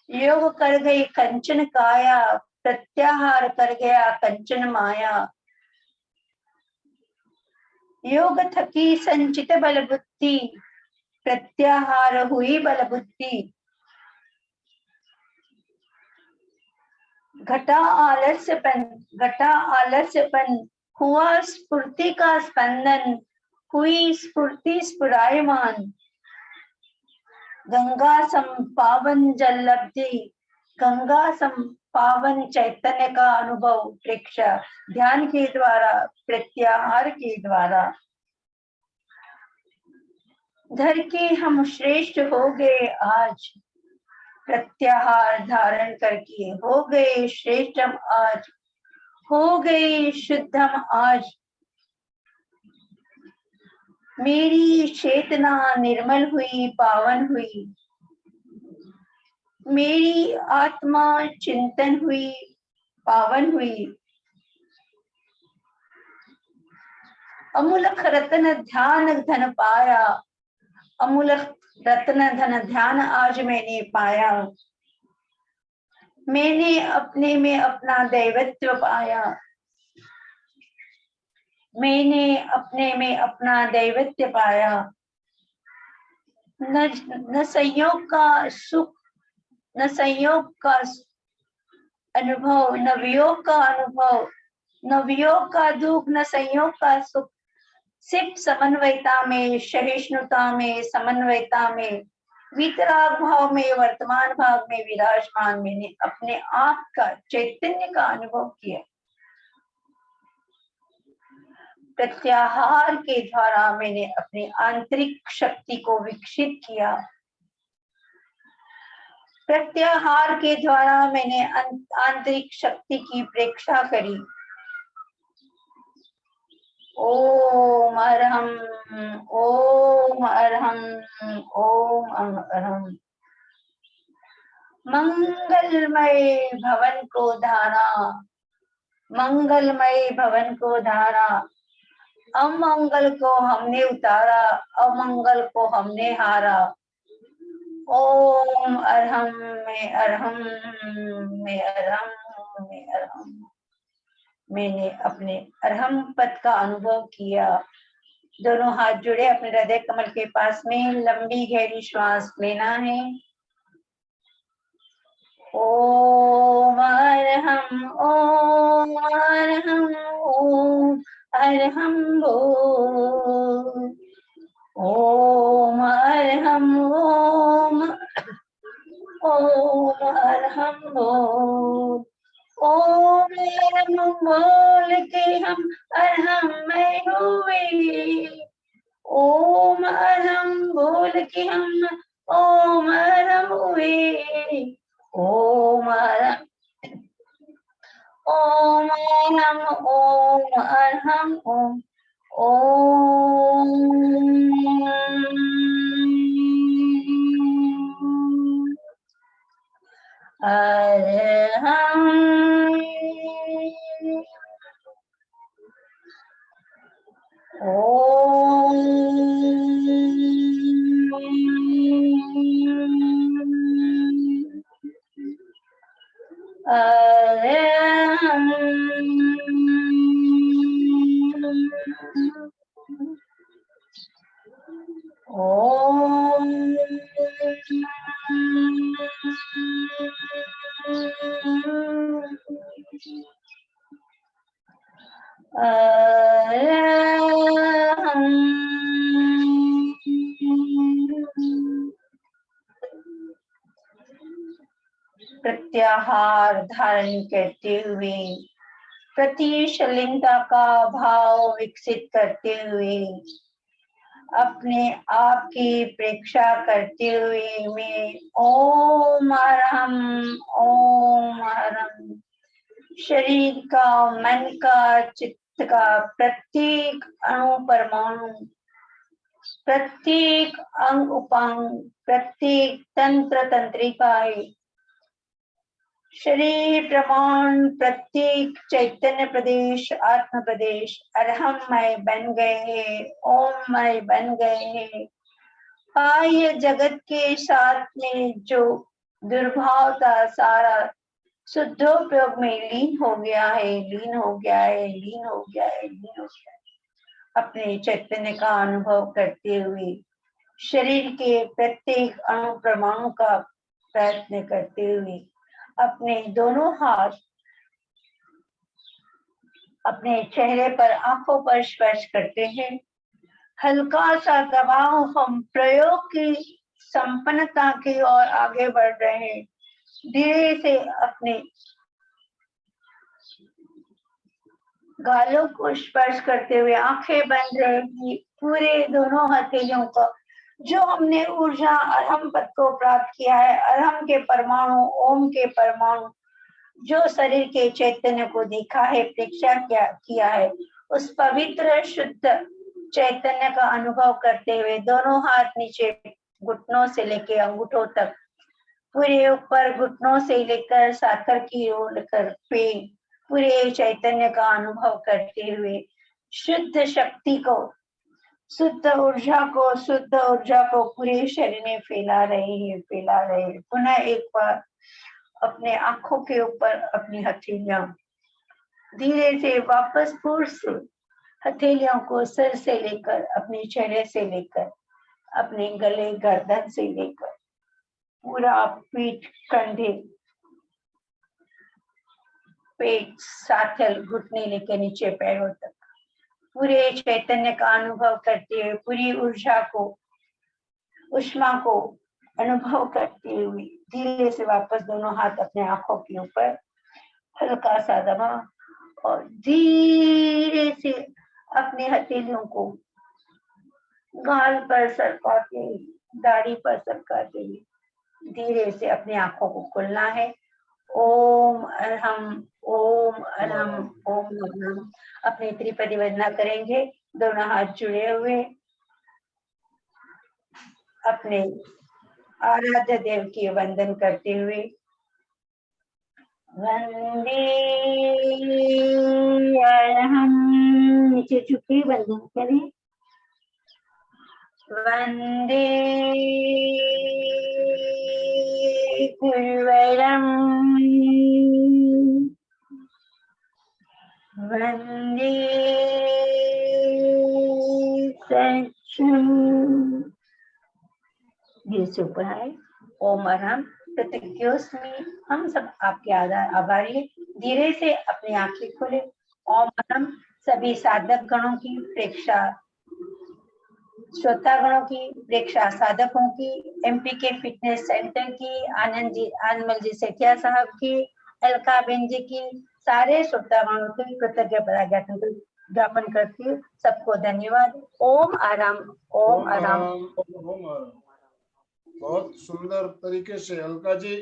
योग कर गई कंचन काया, प्रत्याहार कर गया कंचन माया। योग थकी संचित बल बुद्धि, प्रत्याहार हुई बल बुद्धि। घटा आलस्यपन, हुआ स्फूर्ति का स्पंदन, हुई स्फूर्ति स्फुरायमान। गंगा सम पावन जल लब्धि, गंगा सम पावन चैतन्य का अनुभव प्रेक्षा ध्यान के द्वारा, प्रत्याहार के द्वारा। धर के हम श्रेष्ठ हो गए आज, प्रत्याहार धारण करके हो गए श्रेष्ठ हम आज, हो गए शुद्ध हम आज। मेरी चेतना निर्मल हुई, पावन हुई, मेरी आत्मा चिंतन हुई, पावन हुई। अमूलक रत्न ध्यान धन पाया, अमूलक रत्न धन ध्यान आज मैंने पाया। मैंने अपने में अपना दैवत्व पाया, मैंने अपने में अपना दैवत्व पाया। न संयोग का सुख, न संयोग का अनुभव, न वियोग का अनुभव, न वियोग का दुख, न संयोग का सुख, सिर्फ समन्वयता में, सहिष्णुता में, समन्वयता में, वितराग भाव में, वर्तमान भाव में विराजमान मैंने अपने आप का चैतन्य का अनुभव किया। प्रत्याहार के द्वारा मैंने अपनी आंतरिक शक्ति को विकसित किया। प्रत्याहार के द्वारा मैंने आंतरिक शक्ति की प्रेक्षा करी। ओम अरहम, ओम अरहम, ओम अरहम। मंगलमय भवन को धारा, मंगलमय भवन को धारा, अमंगल को हमने उतारा, अमंगल को हमने हारा। ओम अरहम में अरहम में अरहम में अरहम। मैंने अपने अरहम पद का अनुभव किया। दोनों हाथ जुड़े अपने हृदय कमल के पास में, लंबी गहरी श्वास लेना है। ओम अरहम, ओम अरहम, ओम अरहम बोल। ओम अरहम, ओम अरहम बोल। ओम अरहम बोल के हम अरहम में हुए। ओम अरहम बोल के हम ओम अरहम हुए। ओम अरहम, ओम अरहम, ओम अरहम, ओम अरहम। प्रत्याहार धारण करते हुए, प्रतिशलिनता का भाव विकसित करते हुए, अपने आप की प्रेक्षा करते हुए मैं ओम अरहम, ओम अरहम शरीर का, मन का, चित्त का प्रत्येक अणु परमाणु, प्रत्येक अंग उपांग, प्रत्येक तंत्र तंत्रिकाएं, शरीर प्रमाण, प्रत्येक चैतन्य प्रदेश, आत्म प्रदेश अरहममय बन गए हैं, ओममय बन गए हैं। बाह्य जगत के साथ में जो दुर्भाव था सारा शुद्धोपयोग में लीन हो गया है, लीन हो गया है, लीन हो गया है, लीन हो गया है। अपने चैतन्य का अनुभव करते हुए शरीर के प्रत्येक अणु परमाणु का प्रयत्न करते हुए अपने दोनों हाथ अपने चेहरे पर, आंखों पर स्पर्श करते हैं। हल्का सा दबाव, हम प्रयोग की संपन्नता की ओर आगे बढ़ रहे हैं। धीरे से अपने गालों को स्पर्श करते हुए आंखें बंद रहेगी। पूरे दोनों हथेलियों को, जो हमने ऊर्जा अरहम पद को प्राप्त किया है, अरहम के परमाणु, ओम के परमाणु, जो शरीर के चैतन्य को देखा है, प्रेक्षा किया है, उस पवित्र शुद्ध चैतन्य का अनुभव करते हुए दोनों हाथ नीचे घुटनों से लेकर अंगूठों तक, पूरे ऊपर घुटनों से लेकर साकर की ओर लेकर पे, पूरे चैतन्य का अनुभव करते हुए शुद्ध शक्ति को, शुद्ध ऊर्जा को पूरे शरीर में फैला रहे हैं, फैला रहे हैं। पुनः एक बार अपने आंखों के ऊपर अपनी हथेलियां धीरे से वापस पूर्व से हथेलियों को सिर से लेकर अपने चेहरे से लेकर अपने गले गर्दन से लेकर पूरा पीठ, कंधे, पेट, साथल, घुटने लेकर नीचे पैरों तक पूरे चैतन्य का अनुभव करते हुए, पूरी ऊर्जा को, उष्मा को अनुभव करते हुए धीरे से वापस दोनों हाथ अपने आंखों के ऊपर हल्का सा दबा और धीरे से अपने हथेलियों को गाल पर सरकाते हुए, दाढ़ी पर सरकाते हुए धीरे से अपनी आंखों को खोलना है। ओम अरहम, ओम अरहम, ओम अरहम। अपनी त्रिपदी वंदना करेंगे, दोनों हाथ जुड़े हुए, अपने आराध्य देव की वंदन करते हुए। वंदे अरहम, नीचे झुके वंदन करें। वंदे गुरुवरम, वंदे सच्चिदानंद। दिल से ऊपर आए। ओम अरहम प्रत्यक्षोस्मि। हम सब आपके आभारी हैं। धीरे से अपनी आंखें खोले। ओम अरहम सभी साधक गणों की, प्रेक्षा श्रोता गणों की, प्रेक्षा साधकों की, एमपी के फिटनेस सेंटर की, आनंदमल जी सेठिया साहब की, अलका बेन जी की, सारे श्रोता गणों की कृतज्ञता ज्ञापन करती हूँ। सबको धन्यवाद। ओम आराम, ओम आराम। बहुत सुंदर तरीके से अलका जी,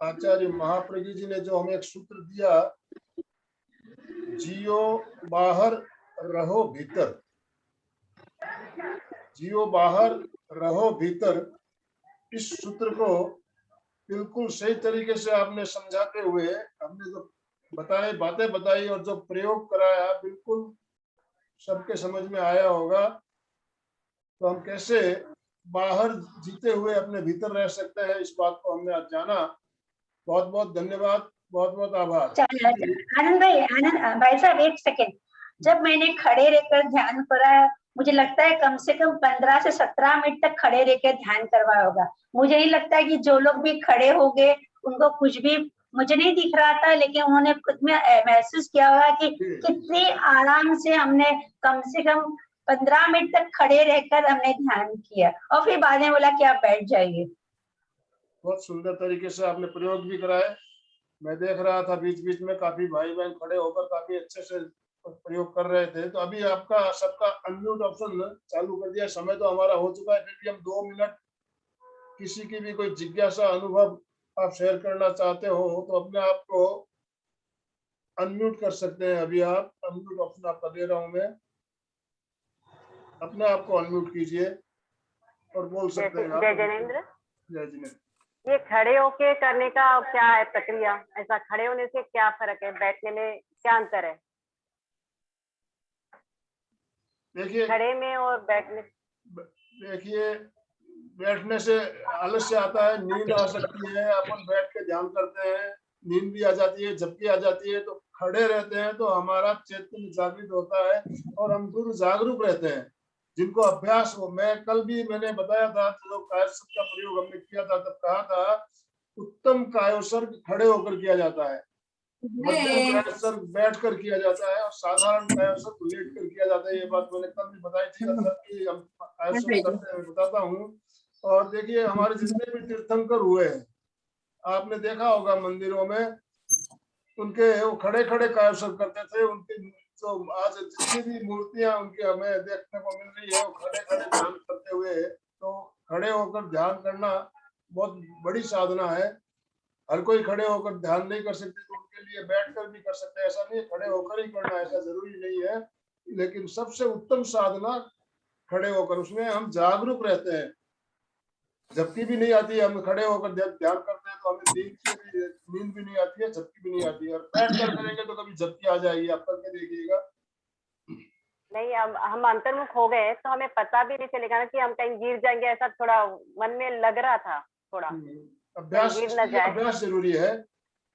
आचार्य महाप्रज्ञ जी ने जो हमें एक सूत्र दिया, जियो बाहर रहो भीतर, जियो बाहर रहो भीतर, इस सूत्र को बिल्कुल सही तरीके से आपने समझाते हुए हमने जो बताए, बातें बताई और जो प्रयोग कराया, बिल्कुल सबके समझ में आया होगा। तो हम कैसे बाहर जीते हुए अपने भीतर रह सकते हैं, इस बात को हमने आज जाना। बहुत बहुत धन्यवाद, बहुत बहुत आभार। आनंद भाई साहब, एक सेकेंड। जब मैंने खड़े रहकर ध्यान करा, मुझे लगता है कम से कम 15 से 17 मिनट तक खड़े रहकर ध्यान करवाया होगा। मुझे नहीं लगता है कि जो लोग भी खड़े हो गए उनको कुछ भी, मुझे नहीं दिख रहा था, लेकिन उन्होंने खुद में महसूस किया होगा कि कितने आराम से हमने कम से कम 15 मिनट तक खड़े रहकर हमने ध्यान किया, और फिर बाद में बोला कि आप बैठ जाइए। बहुत सुंदर तरीके से आपने प्रयोग भी कराए। मैं देख रहा था बीच बीच में काफी भाई बहन खड़े होकर काफी अच्छे से प्रयोग कर रहे थे। तो अभी आपका सबका अनम्यूट ऑप्शन चालू कर दिया। समय तो हमारा हो चुका है, फिर भी हम 2 मिनट, किसी की भी कोई जिज्ञासा, अनुभव आप शेयर करना चाहते हो तो अपने आप को अनम्यूट कर सकते हैं। अभी आप अनम्यूट ऑप्शन आपका दे रहा हूं मैं, अपने आप को अनम्यूट कीजिए और बोल सकते हैं। जय जैनेन्द्र। जय जिनेन्द्र। ये खड़े होके करने का क्या है प्रक्रिया? ऐसा खड़े होने से क्या फर्क है, बैठने में क्या अंतर है? देखिए, खड़े में और बैठने, देखिए बैठने से आलस्य आता है, नींद आ सकती है। अपन बैठ के ध्यान करते हैं, नींद भी आ जाती है, झपकी आ जाती है। तो खड़े रहते हैं तो हमारा चैतन्य जागृत होता है और हम पूर्ण जागरूक रहते हैं। जिनको अभ्यास हो, मैं कल भी मैंने बताया था, जो कायसर का प्रयोग हमने किया था, तब कहा था उत्तम कायोसर्ग खड़े होकर किया जाता है, मध्यम कायोसर्ग बैठ कर किया जाता है और साधारण कायोसर्ग लेट कर किया जाता है। ये बात मैंने कल भी बताई थी। कि हम कायोसर्ग करते हैं, बताता हूँ। और देखिए, हमारे जितने भी तीर्थंकर हुए हैं, आपने देखा होगा मंदिरों में उनके, वो खड़े खड़े कायोसर्ग करते थे। उनकी तो आज जितनी भी मूर्तियां उनकी हमें देखने को मिल रही है, वो खड़े खड़े ध्यान करते हुए। तो खड़े होकर ध्यान करना बहुत बड़ी साधना है। हर कोई खड़े होकर ध्यान नहीं कर सकते, तो उनके लिए बैठकर भी कर सकते हैं। ऐसा नहीं है खड़े होकर ही करना, ऐसा जरूरी नहीं है। लेकिन सबसे उत्तम साधना खड़े होकर, उसमें हम जागरूक रहते हैं। झपकी भी नहीं आती है, हम खड़े होकर ध्यान करते हैं तो हमें नींद भी नहीं आती है, झपकी भी नहीं आती है। और बैठ कर करेंगे तो कभी झपकी आ जाएगी, आप करके देखिएगा। नहीं, हम अंतर्मुख हो गए तो हमें पता भी नहीं चलेगा ना कि हम कहीं गिर जाएंगे। ऐसा थोड़ा मन में लग रहा था थोड़ा। अभ्यास जरूरी है।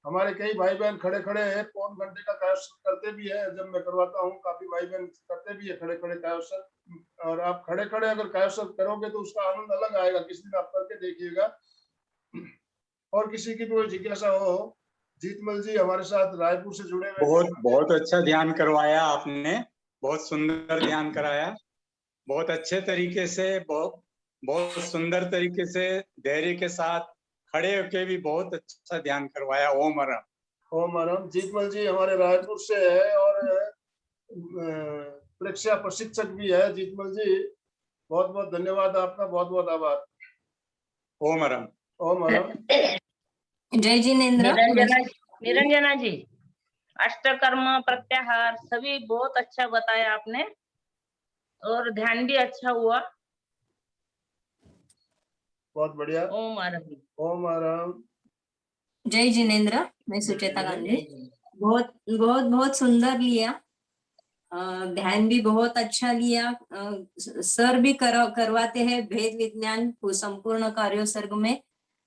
हमारे कई भाई बहन खड़े खड़े हैं, पौन घंटे का कायोसर्ग करते भी है। जब मैं करवाता हूँ, काफी भाई बहन करते भी है खड़े खड़े कायोसर्ग। और आप खड़े खड़े अगर कायसर करोगे तो उसका आनंद अलग आएगा, किसी दिन आप करके देखिएगा। और किसी की भी कोई जिज्ञासा हो, जीतमल जी हमारे साथ रायपुर से जुड़े हुए बहुत बहुत अच्छा ध्यान करवाया आपने, बहुत सुंदर ध्यान कराया, बहुत अच्छे तरीके से, बहुत बहुत सुंदर तरीके से, धैर्य के साथ खड़े होके भी बहुत अच्छा ध्यान करवाया। ओम अरम। ओम अरम। जीतमल जी हमारे रायपुर से है और परीक्षा प्रशिक्षक भी है। जीतमल जी बहुत बहुत धन्यवाद आपका, बहुत बहुत आभार। ओम अरम। ओम अरम। जय जिनेन्द्र। निरंजना जी, अष्टकर्म प्रत्याहार सभी बहुत अच्छा बताया आपने और ध्यान भी अच्छा हुआ। बहुत बढ़िया। ओम आरती। ओम आराम। जय जिनेन्द्र। मैं सुचेता गांधी। बहुत बहुत बहुत सुंदर लिया, ध्यान भी बहुत अच्छा लिया। सर भी करवाते हैं भेद विज्ञान संपूर्ण कार्योसर्ग में।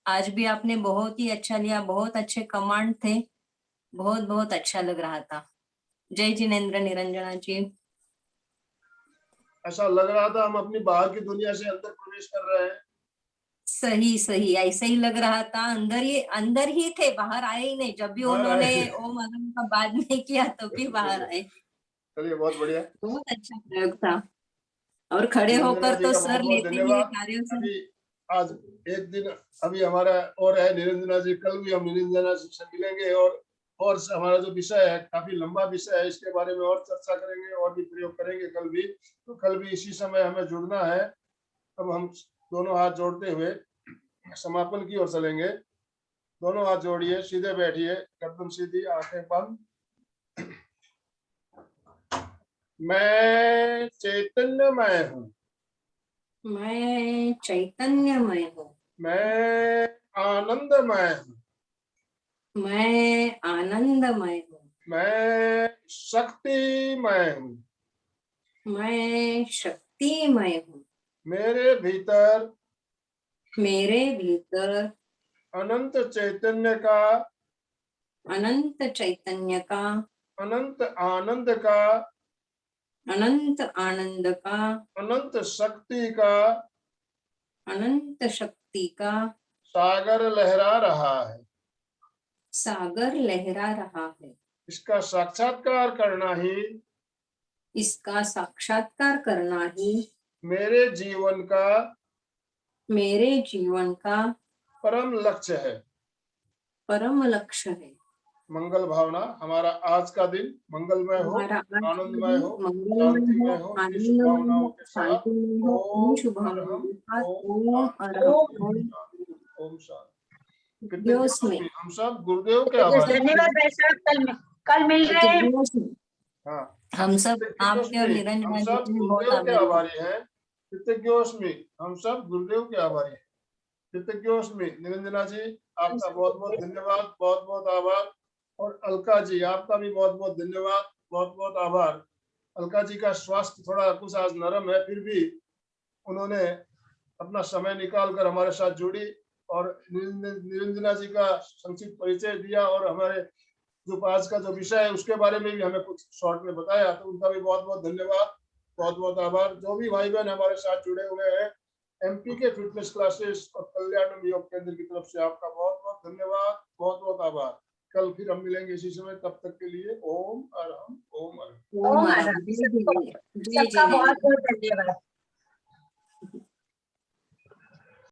आज भी आपने बहुत ही अच्छा लिया, बहुत अच्छे कमांड थे, बहुत बहुत अच्छा लग रहा था। जय जिनेन्द्र निरंजना जी। ऐसा लग रहा था हम अपनी बाहर की दुनिया से अंदर प्रवेश कर रहे हैं। सही सही, ऐसा ही लग रहा था। अंदर ही थे, बाहर आए ही नहीं। जब भी बाहर उन्होंने आए। ओम अरम का बाद में किया तो भी बाहर आए। चलिए बहुत बढ़िया। बहुत अच्छा प्रयोग था। और खड़े निरंजना होकर जी तो का सर बहुत बहुत लेते ही है धन्यवाद। कार्यों से। अभी आज एक दिन अभी हमारा और है निरंजना जी, कल भी हम निरंजना जी से मिलेंगे और हमारा जो विषय है काफी लंबा विषय है, इसके बारे में और चर्चा करेंगे और भी प्रयोग करेंगे कल भी। तो कल भी इसी समय हमें जुड़ना है। अब हम दोनों हाथ जोड़ते हुए समापन की ओर चलेंगे। दोनों हाथ जोड़िए, सीधे बैठिए, गर्दन सीधी, आंखें बंद। मैं चैतन्यमय हूँ। मैं चैतन्यमय हूँ। मैं आनंदमय हूँ। मैं आनंदमय हूँ। मैं शक्तिमय हूँ। मैं शक्तिमय हूँ। मेरे भीतर अनंत चैतन्य का, अनंत चैतन्य का, अनंत आनंद का, अनंत आनंद का, अनंत शक्ति का अनंत शक्ति का सागर लहरा रहा है। सागर लहरा रहा है। इसका साक्षात्कार करना ही इसका साक्षात्कार करना ही मेरे जीवन का परम लक्ष्य है। परम लक्ष्य है। मंगल भावना। हमारा आज का दिन मंगलमय हो, हमारा आज आनंदमय हो, मंगलमय हो, शांतिमय हो, इन्हीं आनंदमय शुभकामनाओं हो, के साथ शांतिमय हो, इन शुभकामनाओं के साथ ओम अरहम। ओम शांति। कितने दिवस में हम सब गुरुदेव के आभारी। धन्यवाद भाई साहब, कल मिल रहे हैं। हाँ, हम सब आपके और हम निरंजना जी सब के बहुत गुरुदेव के आभारी हैं। आभारी हैं। कृतज्ञोस्मि। हम सब गुरुदेव के आभारी हैं। कृतज्ञोस्मि। निरंजना जी आपका बहुत बहुत धन्यवाद, बहुत बहुत आभार। और अलका जी आपका भी बहुत बहुत धन्यवाद, बहुत बहुत आभार। अलका जी का स्वास्थ्य थोड़ा कुछ आज नरम है, फिर भी उन्होंने अपना समय निकाल कर हमारे साथ जुड़ी और निरंजना जी का संक्षिप्त परिचय दिया और हमारे जो आज का जो विषय है उसके बारे में भी हमें कुछ शॉर्ट में बताया। तो उनका भी बहुत बहुत धन्यवाद, बहुत बहुत आभार। जो भी भाई बहन हमारे साथ जुड़े हुए हैं एमपी के फिटनेस क्लासेस और कल्याण योग केंद्र की तरफ से आपका बहुत बहुत धन्यवाद, बहुत बहुत आभार। कल फिर हम मिलेंगे इसी समय, तब तक के लिए ओम अरहम, ओम अरहम। ओम अरहम। जय सबका बहुत बहुत धन्यवाद।